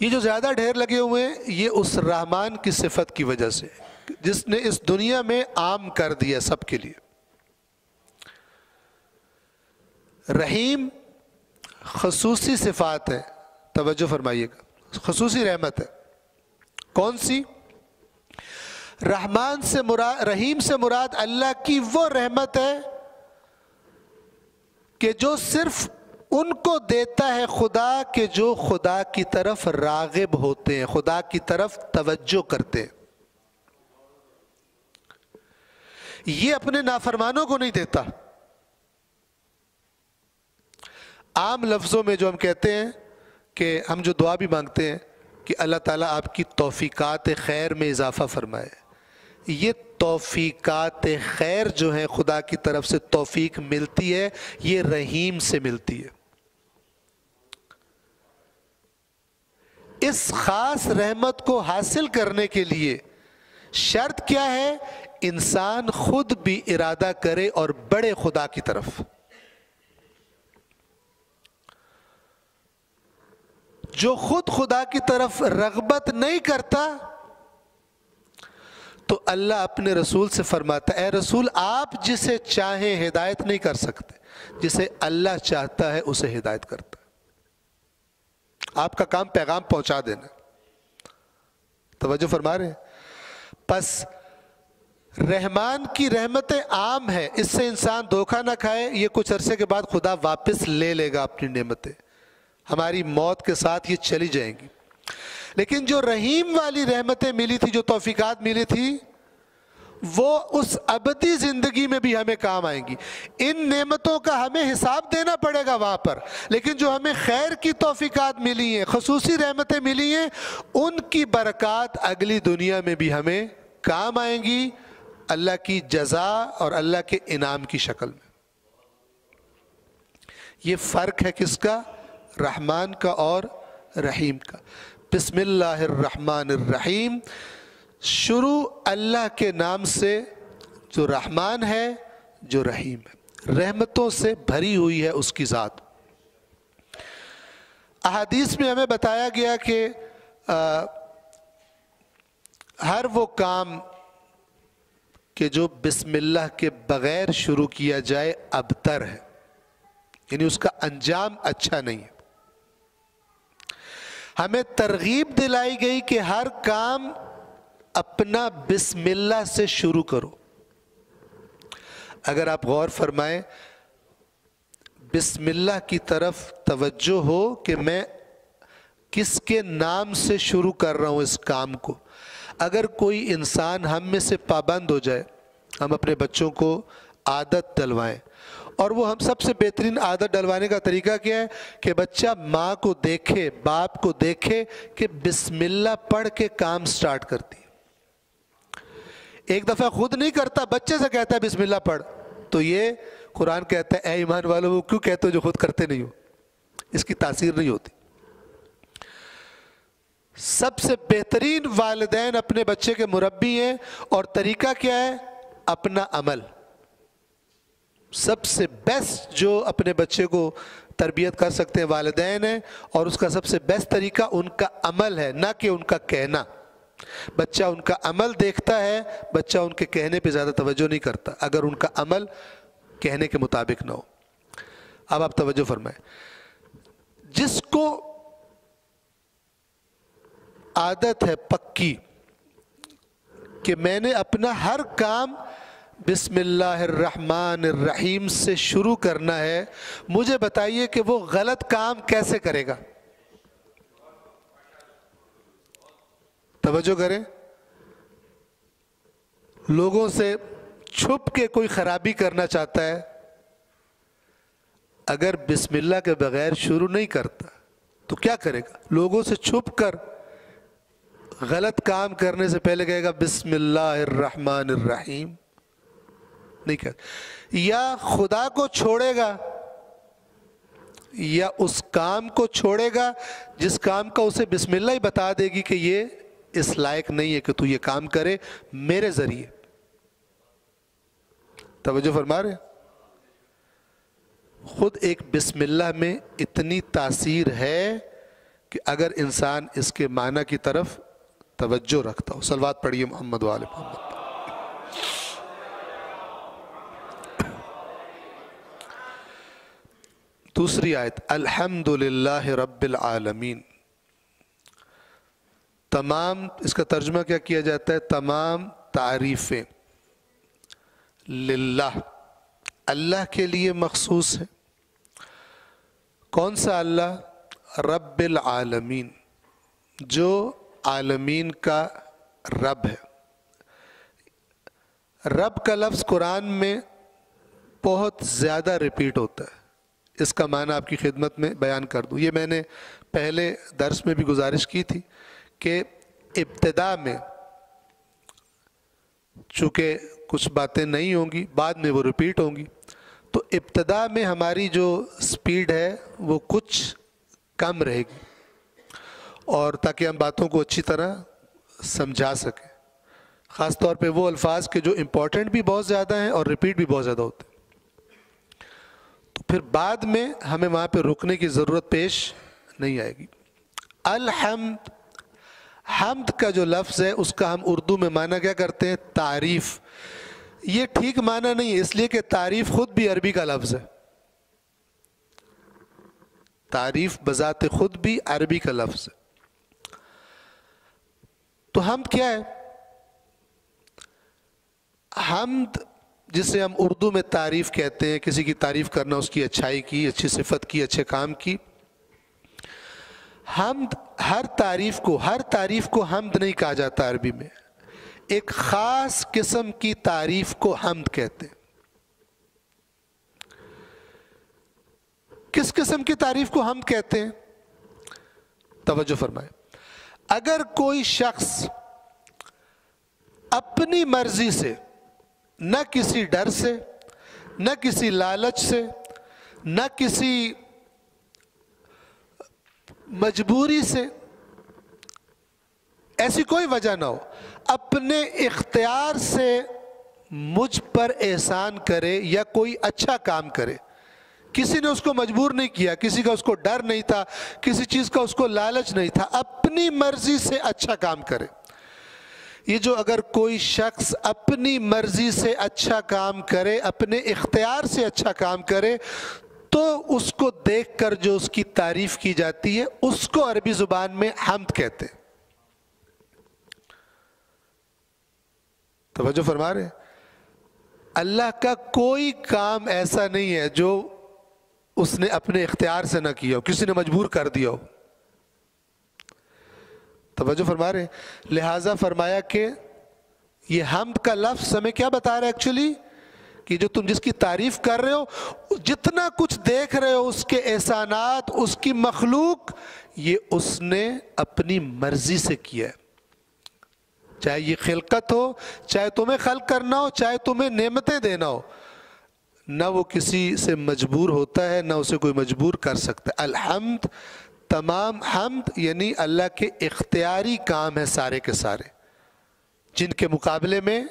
یہ جو زیادہ ڈھیر لگے ہوئے ہیں یہ اس رحمان کی صفت کی وجہ سے، جس نے اس دنیا میں عام کر دیا سب کے لیے. رحیم خصوصی صفات ہے، توجہ فرمائیے گا، خصوصی رحمت ہے. کون سی؟ رحمان سے مراد، رحیم سے مراد اللہ کی وہ رحمت ہے کہ جو صرف ان کو دیتا ہے خدا کہ جو خدا کی طرف راغب ہوتے ہیں، خدا کی طرف توجہ کرتے ہیں. یہ اپنے نافرمانوں کو نہیں دیتا. عام لفظوں میں جو ہم کہتے ہیں کہ ہم جو دعا بھی مانگتے ہیں کہ اللہ تعالیٰ آپ کی توفیقات خیر میں اضافہ فرمائے، یہ توفیقات خیر جو ہیں خدا کی طرف سے توفیق ملتی ہے، یہ رحیم سے ملتی ہے. اس خاص رحمت کو حاصل کرنے کے لیے شرط کیا ہے؟ انسان خود بھی ارادہ کرے اور بڑے خدا کی طرف. جو خود خدا کی طرف رغبت نہیں کرتا تو اللہ اپنے رسول سے فرماتا ہے، اے رسول آپ جسے چاہیں ہدایت نہیں کر سکتے، جسے اللہ چاہتا ہے اسے ہدایت کرتا ہے. آپ کا کام پیغام پہنچا دینا. توجہ فرما رہے ہیں؟ پس رحمان کی رحمتیں عام ہیں، اس سے انسان دھوکہ نہ کھائے. یہ کچھ عرصے کے بعد خدا واپس لے لے گا اپنی نعمتیں، ہماری موت کے ساتھ یہ چلی جائیں گی. لیکن جو رحیم والی رحمتیں ملی تھی، جو توفیقات ملی تھی، وہ اس ابدی زندگی میں بھی ہمیں کام آئیں گی. ان نعمتوں کا ہمیں حساب دینا پڑے گا وہاں پر، لیکن جو ہمیں خیر کی توفیقات ملی ہیں، خصوصی رحمتیں ملی ہیں، ان کی برکات اگلی دنیا میں بھی ہمیں کام آئیں گی، اللہ کی جزا اور اللہ کے انعام کی شکل میں. یہ فرق ہے کس کا؟ رحمان کا اور رحیم کا. بسم اللہ الرحمن الرحیم، شروع اللہ کے نام سے جو رحمان ہے جو رحیم ہے، رحمتوں سے بھری ہوئی ہے اس کی ذات. احادیث میں ہمیں بتایا گیا کہ ہر وہ کام کہ جو بسم اللہ کے بغیر شروع کیا جائے ابتر ہے، یعنی اس کا انجام اچھا نہیں ہے۔ ہمیں ترغیب دلائی گئی کہ ہر کام اپنا بسم اللہ سے شروع کرو۔ اگر آپ غور فرمائیں، بسم اللہ کی طرف توجہ ہو کہ میں کس کے نام سے شروع کر رہا ہوں اس کام کو۔ اگر کوئی انسان ہم میں سے پابند ہو جائے، ہم اپنے بچوں کو عادت ڈلوائیں، اور وہ ہم سب سے بہترین عادت ڈلوانے کا طریقہ کیا ہے کہ بچہ ماں کو دیکھے، باپ کو دیکھے کہ بسم اللہ پڑھ کے کام سٹارٹ کرتی ہے۔ ایک دفعہ خود نہیں کرتا، بچے سے کہتا ہے بسم اللہ پڑھ، تو یہ قرآن کہتا ہے اے ایمان والو وہ کیوں کہتے ہو جو خود کرتے نہیں ہو؟ اس کی تاثیر نہیں ہوتی۔ سب سے بہترین والدین اپنے بچے کے مربی ہیں، اور طریقہ کیا ہے؟ اپنا عمل۔ سب سے بیسٹ جو اپنے بچے کو تربیت کر سکتے ہیں والدین ہیں، اور اس کا سب سے بیسٹ طریقہ ان کا عمل ہے، نہ کہ ان کا کہنا۔ بچہ ان کا عمل دیکھتا ہے، بچہ ان کے کہنے پہ زیادہ توجہ نہیں کرتا اگر ان کا عمل کہنے کے مطابق نہ ہو۔ اب آپ توجہ فرمائیں، جس کو عادت ہے پکی کہ میں نے اپنا ہر کام بسم اللہ الرحمن الرحیم سے شروع کرنا ہے، مجھے بتائیے کہ وہ غلط کام کیسے کرے گا؟ توجہ کریں، لوگوں سے چھپ کے کوئی خرابی کرنا چاہتا ہے، اگر بسم اللہ کے بغیر شروع نہیں کرتا تو کیا کرے گا؟ لوگوں سے چھپ کر غلط کام کرنے سے پہلے کہے گا بسم اللہ الرحمن الرحیم، نہیں کہتا۔ یا خدا کو چھوڑے گا یا اس کام کو چھوڑے گا جس کام کا اسے بسم اللہ ہی بتا دے گی کہ یہ اس لائق نہیں ہے کہ تو یہ کام کرے میرے ذریعے۔ توجہ فرما رہے ہیں؟ خود ایک بسم اللہ میں اتنی تاثیر ہے کہ اگر انسان اس کے معنی کی طرف توجہ رکھتا ہو۔ صلوات پڑھیے محمد و آل محمد۔ دوسری آیت، الحمدللہ رب العالمین۔ تمام، اس کا ترجمہ کیا کیا جاتا ہے؟ تمام تعریفیں للہ، اللہ کے لیے مخصوص ہے۔ کون سا اللہ؟ رب العالمین، جو عالمین کا رب ہے۔ رب کا لفظ قرآن میں بہت زیادہ ریپیٹ ہوتا ہے، اس کا معنی آپ کی خدمت میں بیان کر دوں۔ یہ میں نے پہلے درس میں بھی گزارش کی تھی کہ ابتدا میں چونکہ کچھ باتیں نہیں ہوں گی، بعد میں وہ ریپیٹ ہوں گی، تو ابتدا میں ہماری جو سپیڈ ہے وہ کچھ کم رہے گی، اور تاکہ ہم باتوں کو اچھی طرح سمجھا سکیں، خاص طور پہ وہ الفاظ کے جو امپورٹنٹ بھی بہت زیادہ ہیں اور ریپیٹ بھی بہت زیادہ ہوتے ہیں، تو پھر بعد میں ہمیں وہاں پہ رکنے کی ضرورت پیش نہیں آئے گی۔ الحمد، حمد کا جو لفظ ہے اس کا ہم اردو میں معنی کیا کرتے ہیں؟ تعریف۔ یہ ٹھیک معنی نہیں ہے، اس لیے کہ تعریف خود بھی عربی کا لفظ ہے، تعریف بذات خود بھی عربی کا لفظ ہے۔ تو حمد کیا ہے؟ حمد جسے ہم اردو میں تعریف کہتے ہیں، کسی کی تعریف کرنا، اس کی اچھائی کی، اچھی صفت کی، اچھے کام کی۔ حمد، ہر تعریف کو حمد نہیں کہا جاتا عربی میں، ایک خاص قسم کی تعریف کو حمد کہتے ہیں۔ کس قسم کی تعریف کو حمد کہتے ہیں؟ توجہ فرمائیں، اگر کوئی شخص اپنی مرضی سے، نہ کسی ڈر سے، نہ کسی لالچ سے، نہ کسی مجبوری سے، ایسی کوئی وجہ نہ ہو، اپنے اختیار سے مجھ پر احسان کرے یا کوئی اچھا کام کرے، کسی نے اس کو مجبور نہیں کیا، کسی کا اس کو ڈر نہیں تھا، کسی چیز کا اس کو لالچ نہیں تھا، اپنی مرضی سے اچھا کام کرے۔ یہ جو اگر کوئی شخص اپنی مرضی سے اچھا کام کرے، اپنے اختیار سے اچھا کام کرے، تو اس کو دیکھ کر جو اس کی تعریف کی جاتی ہے اس کو عربی زبان میں حمد کہتے ہیں۔ توجہ فرما رہے ہیں؟ اللہ کا کوئی کام ایسا نہیں ہے جو اس نے اپنے اختیار سے نہ کیا ہو، کسی نے مجبور کر دیا ہو۔ توجہ فرما رہے ہیں؟ لہٰذا فرمایا کہ یہ حمد کا لفظ ہمیں کیا بتا رہا ہے ایکچولی، کہ جو تم جس کی تعریف کر رہے ہو، جتنا کچھ دیکھ رہے ہو اس کے احسانات، اس کی مخلوق، یہ اس نے اپنی مرضی سے کیا ہے۔ چاہے یہ خلقت ہو، چاہے تمہیں خلق کرنا ہو، چاہے تمہیں نعمتیں دینا ہو، نہ وہ کسی سے مجبور ہوتا ہے، نہ اسے کوئی مجبور کر سکتا ہے۔ الحمد، تمام حمد یعنی اللہ کے اختیاری کام ہیں سارے کے سارے، جن کے مقابلے میں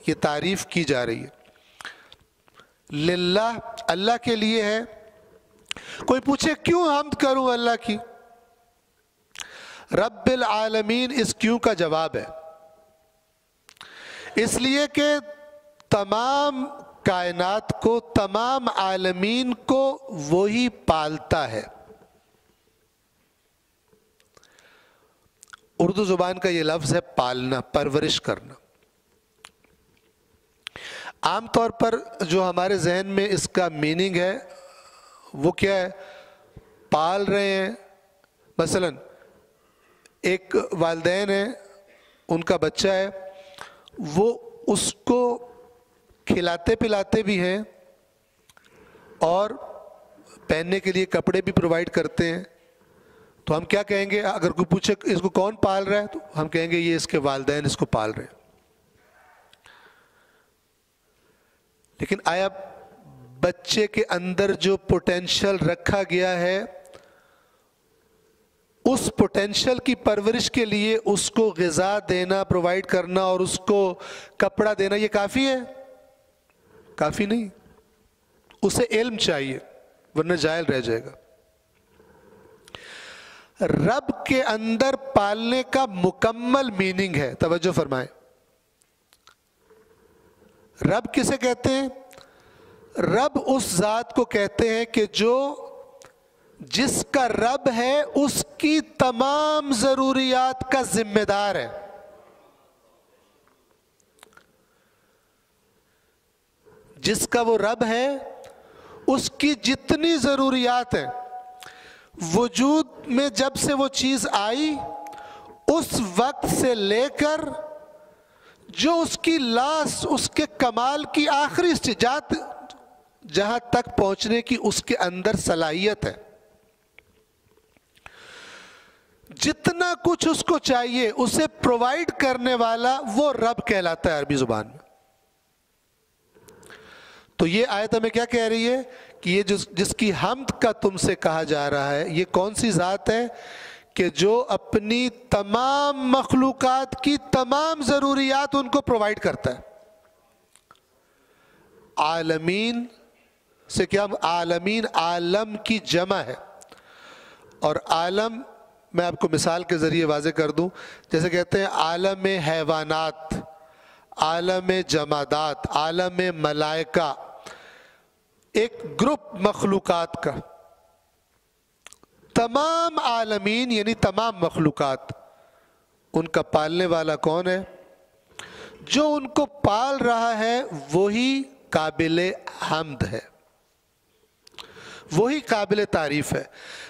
یہ تعریف کی جا رہی ہے۔ للہ، اللہ کے لیے ہے۔ کوئی پوچھے کیوں حمد کروں اللہ کی؟ رب العالمین اس کیوں کا جواب ہے۔ اس لیے کہ تمام کائنات کو، تمام عالمین کو وہی پالتا ہے۔ اردو زبان کا یہ لفظ ہے پالنا، پرورش کرنا۔ عام طور پر جو ہمارے ذہن میں اس کا میننگ ہے وہ کیا ہے؟ پال رہے ہیں، مثلا ایک والدین ہیں، ان کا بچہ ہے، وہ اس کو کھلاتے پلاتے بھی ہیں اور پہننے کے لیے کپڑے بھی پرووائڈ کرتے ہیں۔ تو ہم کیا کہیں گے؟ اگر کوئی پوچھے اس کو کون پال رہا ہے، تو ہم کہیں گے یہ اس کے والدین اس کو پال رہے ہیں۔ لیکن آیا بچے کے اندر جو پوٹینشل رکھا گیا ہے، اس پوٹینشل کی پرورش کے لیے اس کو غذا دینا، پرووائڈ کرنا اور اس کو کپڑا دینا، یہ کافی ہے؟ کافی نہیں، اسے علم چاہیے، ورنہ جاہل رہ جائے گا۔ رب کے اندر پالنے کا مکمل میننگ ہے، توجہ فرمائیں۔ رب کسے کہتے ہیں؟ رب اس ذات کو کہتے ہیں کہ جو جس کا رب ہے اس کی تمام ضروریات کا ذمہ دار ہے۔ جس کا وہ رب ہے اس کی جتنی ضروریات ہیں، وجود میں جب سے وہ چیز آئی اس وقت سے لے کر جو اس کی لاس، اس کے کمال کی آخری سجات جہاں تک پہنچنے کی اس کے اندر صلاحیت ہے، جتنا کچھ اس کو چاہیے اسے پرووائڈ کرنے والا وہ رب کہلاتا ہے عربی زبان میں۔ تو یہ آیت ہمیں کیا کہہ رہی ہے کہ یہ جس کی حمد کا تم سے کہا جا رہا ہے، یہ کون سی ذات ہے کہ جو اپنی تمام مخلوقات کی تمام ضروریات ان کو پرووائڈ کرتا ہے۔ عالمین سے کیا؟ عالمین عالم کی جمع ہے، اور عالم میں آپ کو مثال کے ذریعے واضح کر دوں، جیسے کہتے ہیں عالم حیوانات، عالم جمادات، عالم ملائکہ، ایک گروپ مخلوقات کا۔ تمام عالمین یعنی تمام مخلوقات، ان کا پالنے والا کون ہے؟ جو ان کو پال رہا ہے وہی قابل حمد ہے، وہی قابل تعریف ہے۔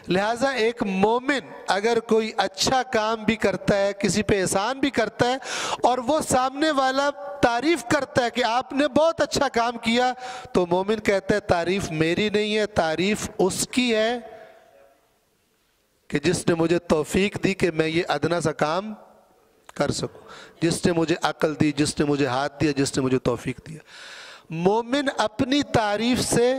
لہٰذا ایک مومن اگر کوئی اچھا کام بھی کرتا ہے، کسی پہ احسان بھی کرتا ہے، اور وہ سامنے والا تعریف کرتا ہے کہ آپ نے بہت اچھا کام کیا، تو مومن کہتا ہے تعریف میری نہیں ہے، تعریف اس کی ہے کہ جس نے مجھے توفیق دی کہ میں یہ ادنا سا کام کر سکوں، جس نے مجھے عقل دی، جس نے مجھے ہاتھ دیا، جس نے مجھے توفیق دیا۔ مومن اپنی تعریف سے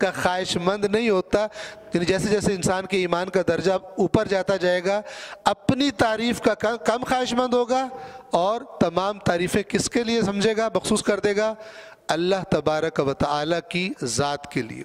کا خواہش مند نہیں ہوتا، یعنی جیسے جیسے انسان کے ایمان کا درجہ اوپر جاتا جائے گا اپنی تعریف کا کم خواہش مند ہوگا، اور تمام تعریفیں کس کے لیے سمجھے گا، مخصوص کر دے گا؟ اللہ تبارک و تعالیٰ کی ذات کے لیے۔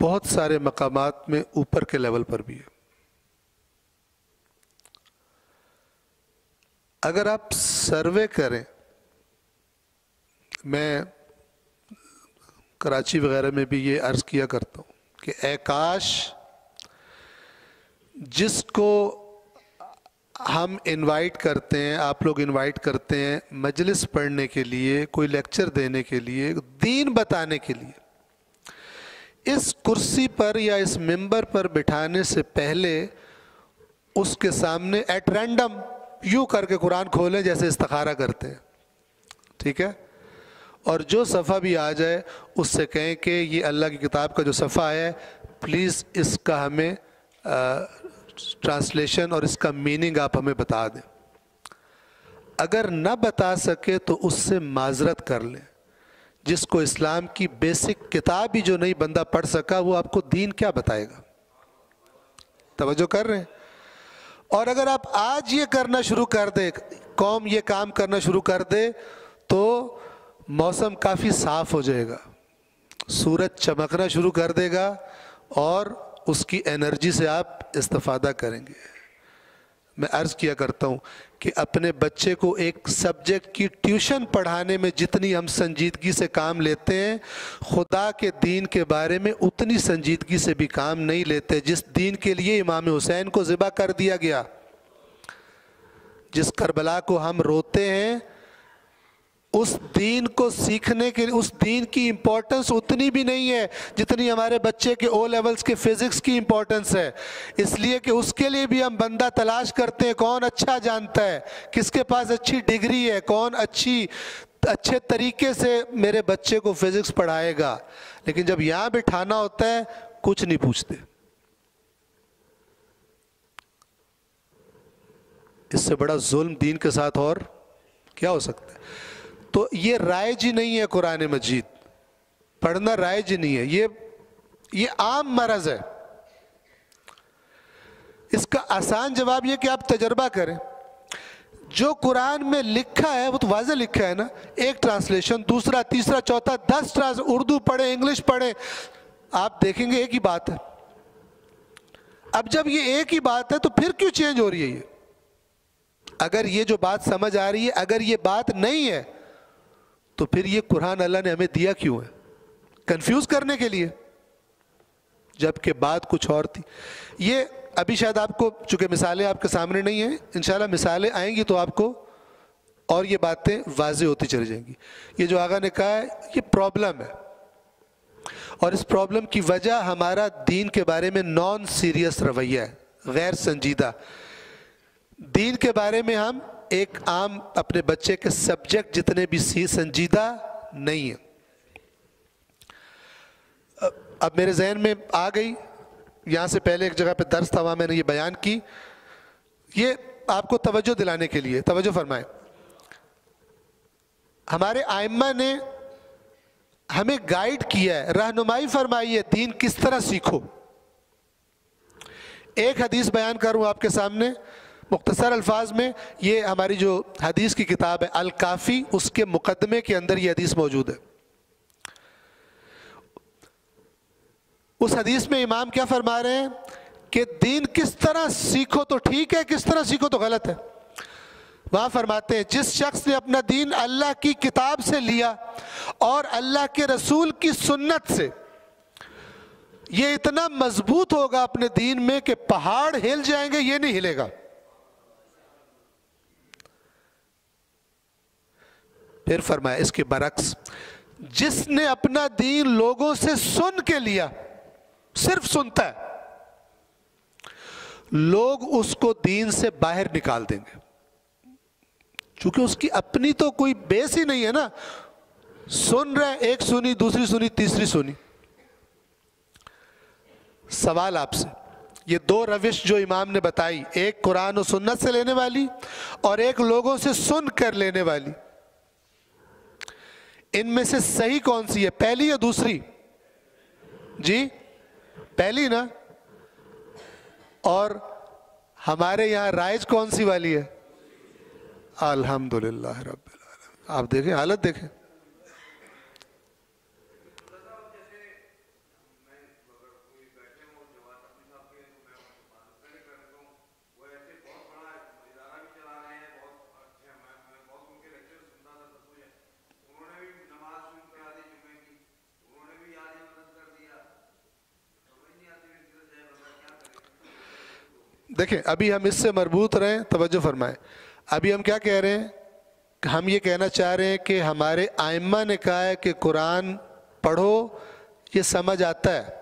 بہت سارے مقامات میں اوپر کے لیول پر بھی ہے. اگر آپ سروے کریں، میں کراچی وغیرہ میں بھی یہ عرض کیا کرتا ہوں کہ اے کاش جس کو ہم انوائٹ کرتے ہیں، آپ لوگ انوائٹ کرتے ہیں مجلس پڑھنے کے لیے، کوئی لیکچر دینے کے لیے، دین بتانے کے لیے، اس کرسی پر یا اس ممبر پر بٹھانے سے پہلے اس کے سامنے ایٹ رینڈم یوں کر کے قرآن کھولیں جیسے استخارہ کرتے ہیں، ٹھیک ہے؟ اور جو صفحہ بھی آ جائے اس سے کہیں کہ یہ اللہ کی کتاب کا جو صفحہ ہے پلیز اس کا ہمیں ٹرانسلیشن اور اس کا میننگ آپ ہمیں بتا دیں. اگر نہ بتا سکے تو اس سے معذرت کر لیں. جس کو اسلام کی بیسک کتاب ہی جو نہیں بندہ پڑھ سکا وہ آپ کو دین کیا بتائے گا؟ توجہ کر رہے ہیں؟ اور اگر آپ آج یہ کرنا شروع کر دے، قوم یہ کام کرنا شروع کر دے، تو موسم کافی صاف ہو جائے گا، سورج چمکنا شروع کر دے گا اور اس کی انرجی سے آپ استفادہ کریں گے. میں عرض کیا کرتا ہوں کہ اپنے بچے کو ایک سبجیکٹ کی ٹیوشن پڑھانے میں جتنی ہم سنجیدگی سے کام لیتے ہیں، خدا کے دین کے بارے میں اتنی سنجیدگی سے بھی کام نہیں لیتے. جس دین کے لیے امام حسین کو ذبح کر دیا گیا، جس کربلا کو ہم روتے ہیں، اس دین کو سیکھنے کے لیے اس دین کی امپورٹنس اتنی بھی نہیں ہے جتنی ہمارے بچے کے او لیولز کے فزکس کی امپورٹنس ہے. اس لیے کہ اس کے لیے بھی ہم بندہ تلاش کرتے ہیں کون اچھا جانتا ہے، کس کے پاس اچھی ڈگری ہے، کون اچھے طریقے سے میرے بچے کو فزکس پڑھائے گا. لیکن جب یہاں بٹھانا ہوتا ہے کچھ نہیں پوچھتے. اس سے بڑا ظلم دین کے ساتھ اور کیا ہو سکتا ہے؟ تو یہ رائج ہی نہیں ہے. قرآن مجید پڑھنا رائج ہی نہیں ہے، یہ عام مرض ہے. اس کا آسان جواب یہ کہ آپ تجربہ کریں. جو قرآن میں لکھا ہے وہ تو واضح لکھا ہے نا. ایک ٹرانسلیشن، دوسرا، تیسرا، چوتھا، 10 اردو پڑھیں، انگلش پڑھیں، آپ دیکھیں گے ایک ہی بات ہے. اب جب یہ ایک ہی بات ہے تو پھر کیوں چینج ہو رہی ہے؟ یہ اگر یہ جو بات سمجھ آ رہی ہے، اگر یہ بات نہیں ہے تو پھر یہ قرآن اللہ نے ہمیں دیا کیوں ہے؟ کنفیوز کرنے کے لیے، جبکہ بات کچھ اور تھی. یہ ابھی شاید آپ کو، چونکہ مثالیں آپ کے سامنے نہیں ہیں، انشاءاللہ مثالیں آئیں گی تو آپ کو اور یہ باتیں واضح ہوتی چلی جائیں گی. یہ جو آقا نے کہا ہے یہ پرابلم ہے، اور اس پرابلم کی وجہ ہمارا دین کے بارے میں نان سیریس رویہ ہے، غیر سنجیدہ. دین کے بارے میں ہم ایک عام اپنے بچے کے سبجیکٹ جتنے بھی سنجیدہ نہیں ہیں. اب میرے ذہن میں آ گئی، یہاں سے پہلے ایک جگہ پہ درس تھا، وہاں میں نے یہ بیان کی. یہ آپ کو توجہ دلانے کے لیے، توجہ فرمائیں. ہمارے ائمہ نے ہمیں گائیڈ کیا ہے، رہنمائی فرمائی ہے دین کس طرح سیکھو. ایک حدیث بیان کروں آپ کے سامنے مختصر الفاظ میں. یہ ہماری جو حدیث کی کتاب ہے الکافی، اس کے مقدمے کے اندر یہ حدیث موجود ہے. اس حدیث میں امام کیا فرما رہے ہیں کہ دین کس طرح سیکھو تو ٹھیک ہے، کس طرح سیکھو تو غلط ہے. وہاں فرماتے ہیں جس شخص نے اپنا دین اللہ کی کتاب سے لیا اور اللہ کے رسول کی سنت سے، یہ اتنا مضبوط ہوگا اپنے دین میں کہ پہاڑ ہل جائیں گے، یہ نہیں ہلے گا. پھر فرمایا اس کے برعکس، جس نے اپنا دین لوگوں سے سن کے لیا، صرف سنتا ہے، لوگ اس کو دین سے باہر نکال دیں گے، چونکہ اس کی اپنی تو کوئی بیس ہی نہیں ہے نا. سن رہے، ایک سنی، دوسری سنی، تیسری سنی. سوال آپ سے، یہ دو روش جو امام نے بتائی، ایک قرآن و سنت سے لینے والی اور ایک لوگوں سے سن کر لینے والی، ان میں سے صحیح کون سی ہے، پہلی یا دوسری؟ جی پہلی نا. اور ہمارے یہاں رائج کون سی والی ہے؟ الحمدللہ رب العالمین. آپ دیکھیں حالت دیکھیں. دیکھیں ابھی ہم اس سے مربوط رہیں، توجہ فرمائیں، ابھی ہم کیا کہہ رہے ہیں؟ ہم یہ کہنا چاہ رہے ہیں کہ ہمارے ائمہ نے کہا ہے کہ قرآن پڑھو، یہ سمجھ آتا ہے۔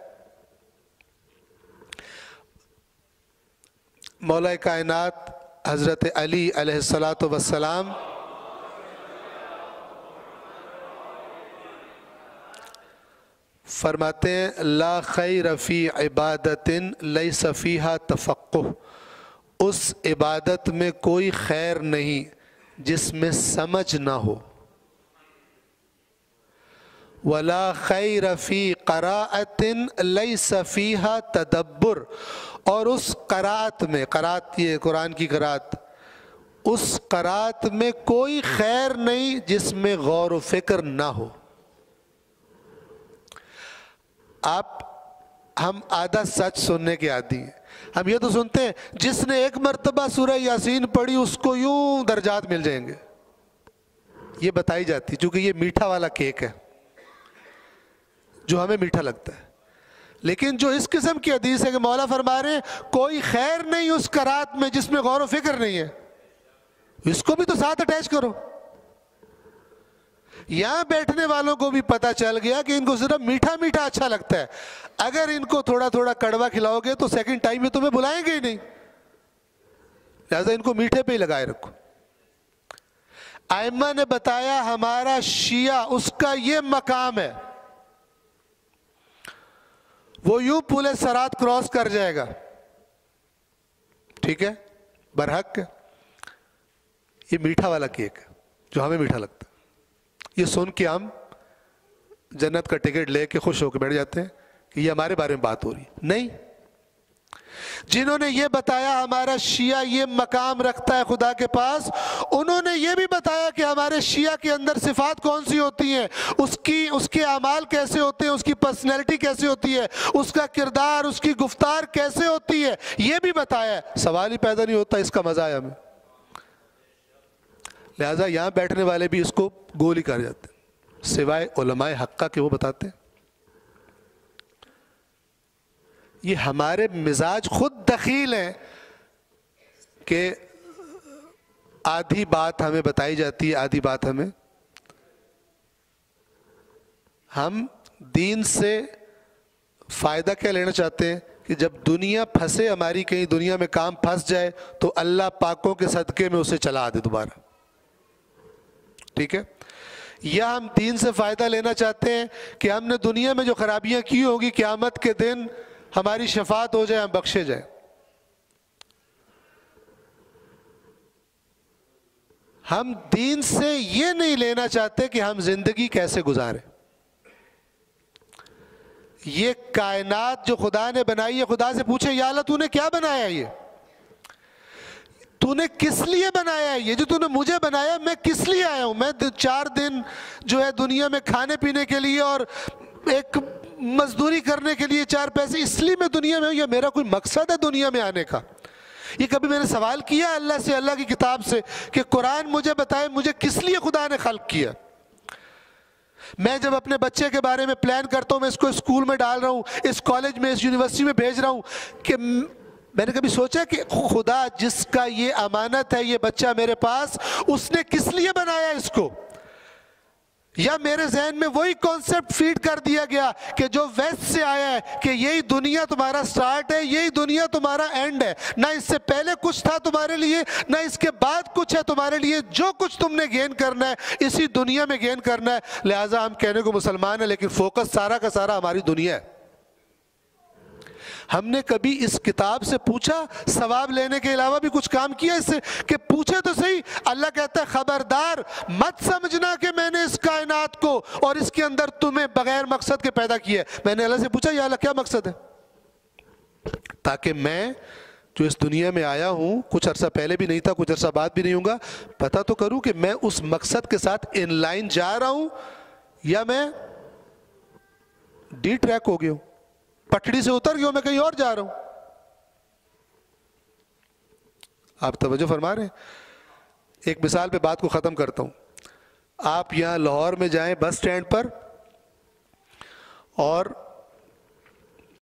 مولا کائنات حضرت علی علیہ الصلاۃ والسلام فرماتے ہیں لا خیر فی عبادت لیس فیہا تفقہ، اس عبادت میں کوئی خیر نہیں جس میں سمجھ نہ ہو۔ ولا خیر فی قراءۃ لیس فیہا تدبر، اور اس قراءت میں، قراءت یہ قرآن کی قراءت، اس قراءت میں کوئی خیر نہیں جس میں غور و فکر نہ ہو۔ ہم آدھا سچ سننے کے عادی ہیں۔ ہم یہ تو سنتے ہیں جس نے ایک مرتبہ سورہ یاسین پڑھی اس کو یوں درجات مل جائیں گے، یہ بتائی جاتی، چونکہ یہ میٹھا والا کیک ہے جو ہمیں میٹھا لگتا ہے۔ لیکن جو اس قسم کی حدیث ہے کہ مولا فرما رہے ہیں کوئی خیر نہیں اس قرات میں جس میں غور و فکر نہیں ہے، اس کو بھی تو ساتھ اٹیچ کرو۔ یہاں بیٹھنے والوں کو بھی پتہ چل گیا کہ ان کو صرف میٹھا میٹھا اچھا لگتا ہے، اگر ان کو تھوڑا تھوڑا کڑوا کھلاؤ گے تو سیکنڈ ٹائم میں تمہیں بلائیں گے ہی نہیں، لہذا ان کو میٹھے پہ ہی لگائے رکھو۔ ائمہ نے بتایا ہمارا شیعہ اس کا یہ مقام ہے، وہ یوں پل صراط کراس کر جائے گا، ٹھیک ہے، برحق ہے، یہ میٹھا والا کیک ہے جو ہمیں میٹھا لگتا ہے، یہ سن کے ہم جنت کا ٹکٹ لے کے خوش ہو کے بیٹھ جاتے ہیں کہ یہ ہمارے بارے میں بات ہو رہی نہیں۔ جنہوں نے یہ بتایا ہمارا شیعہ یہ مقام رکھتا ہے خدا کے پاس، انہوں نے یہ بھی بتایا کہ ہمارے شیعہ کے اندر صفات کون سی ہوتی ہیں، اس کے اعمال کیسے ہوتے ہیں، اس کی پرسنالٹی کیسے ہوتی ہے، اس کا کردار، اس کی گفتار کیسے ہوتی ہے، یہ بھی بتایا ہے۔ سوال ہی پیدا نہیں ہوتا، اس کا مزہ ہے ہمیں، لہٰذا یہاں بیٹھنے والے بھی اس کو گول ہی کر جاتے ہیں، سوائے علماء حقہ کے وہ بتاتے ہیں۔ یہ ہمارے مزاج خود دخیل ہیں کہ آدھی بات ہمیں بتائی جاتی ہے، آدھی بات ہم دین سے فائدہ کیا لینا چاہتے ہیں کہ جب دنیا پھنسے ہماری، کہیں دنیا میں کام پھنس جائے تو اللہ پاکوں کے صدقے میں اسے چلا دے دوبارہ، ٹھیک ہے، یا ہم دین سے فائدہ لینا چاہتے ہیں کہ ہم نے دنیا میں جو خرابیاں کی ہوگی قیامت کے دن ہماری شفاعت ہو جائے، ہم بخشے جائیں۔ ہم دین سے یہ نہیں لینا چاہتے کہ ہم زندگی کیسے گزاریں۔ یہ کائنات جو خدا نے بنائی ہے، خدا سے پوچھے یا اللہ تو نے کیا بنایا، یہ تو نے کس لیے بنایا ہے، یہ جو تو نے مجھے بنایا میں کس لیے آیا ہوں، میں 4 دن جو ہے دنیا میں کھانے پینے کے لیے اور ایک مزدوری کرنے کے لیے 4 پیسے، اس لیے میں دنیا میں ہوں، یا میرا کوئی مقصد ہے دنیا میں آنے کا؟ یہ کبھی میں نے سوال کیا اللہ سے، اللہ کی کتاب سے، کہ قرآن مجھے بتائے مجھے کس لیے خدا نے خلق کیا؟ میں جب اپنے بچے کے بارے میں پلان کرتا ہوں، میں اس کو اسکول میں ڈال رہا ہوں، اس کالج میں، اس یونیورسٹی میں بھیج رہا ہوں، کہ میں نے کبھی سوچا کہ خدا جس کا یہ امانت ہے یہ بچہ میرے پاس، اس نے کس لیے بنایا اس کو؟ یا میرے ذہن میں وہی کانسیپٹ فیڈ کر دیا گیا کہ جو ویسٹ سے آیا ہے کہ یہی دنیا تمہارا سٹارٹ ہے، یہی دنیا تمہارا اینڈ ہے، نہ اس سے پہلے کچھ تھا تمہارے لیے، نہ اس کے بعد کچھ ہے تمہارے لیے، جو کچھ تم نے گین کرنا ہے اسی دنیا میں گین کرنا ہے۔ لہٰذا ہم کہنے کو مسلمان ہیں لیکن فوکس سارا کا سارا ہماری دنیا ہے۔ ہم نے کبھی اس کتاب سے پوچھا ثواب لینے کے علاوہ بھی کچھ کام کیا اس سے؟ کہ پوچھے تو صحیح۔ اللہ کہتا ہے خبردار مت سمجھنا کہ میں نے اس کائنات کو اور اس کے اندر تمہیں بغیر مقصد کے پیدا کیا ہے۔ میں نے اللہ سے پوچھا یا اللہ کیا مقصد ہے؟ تاکہ میں جو اس دنیا میں آیا ہوں، کچھ عرصہ پہلے بھی نہیں تھا، کچھ عرصہ بعد بھی نہیں ہوں گا، پتہ تو کروں کہ میں اس مقصد کے ساتھ ان لائن جا رہا ہوں یا میں ڈی ٹریک ہو گیا ہوں، پٹڑی سے اتر گیا ہوں، میں کہیں اور جا رہا ہوں۔ آپ توجہ فرما رہے ہیں؟ ایک مثال پہ بات کو ختم کرتا ہوں۔ آپ یہاں لاہور میں جائیں بس سٹینڈ پر، اور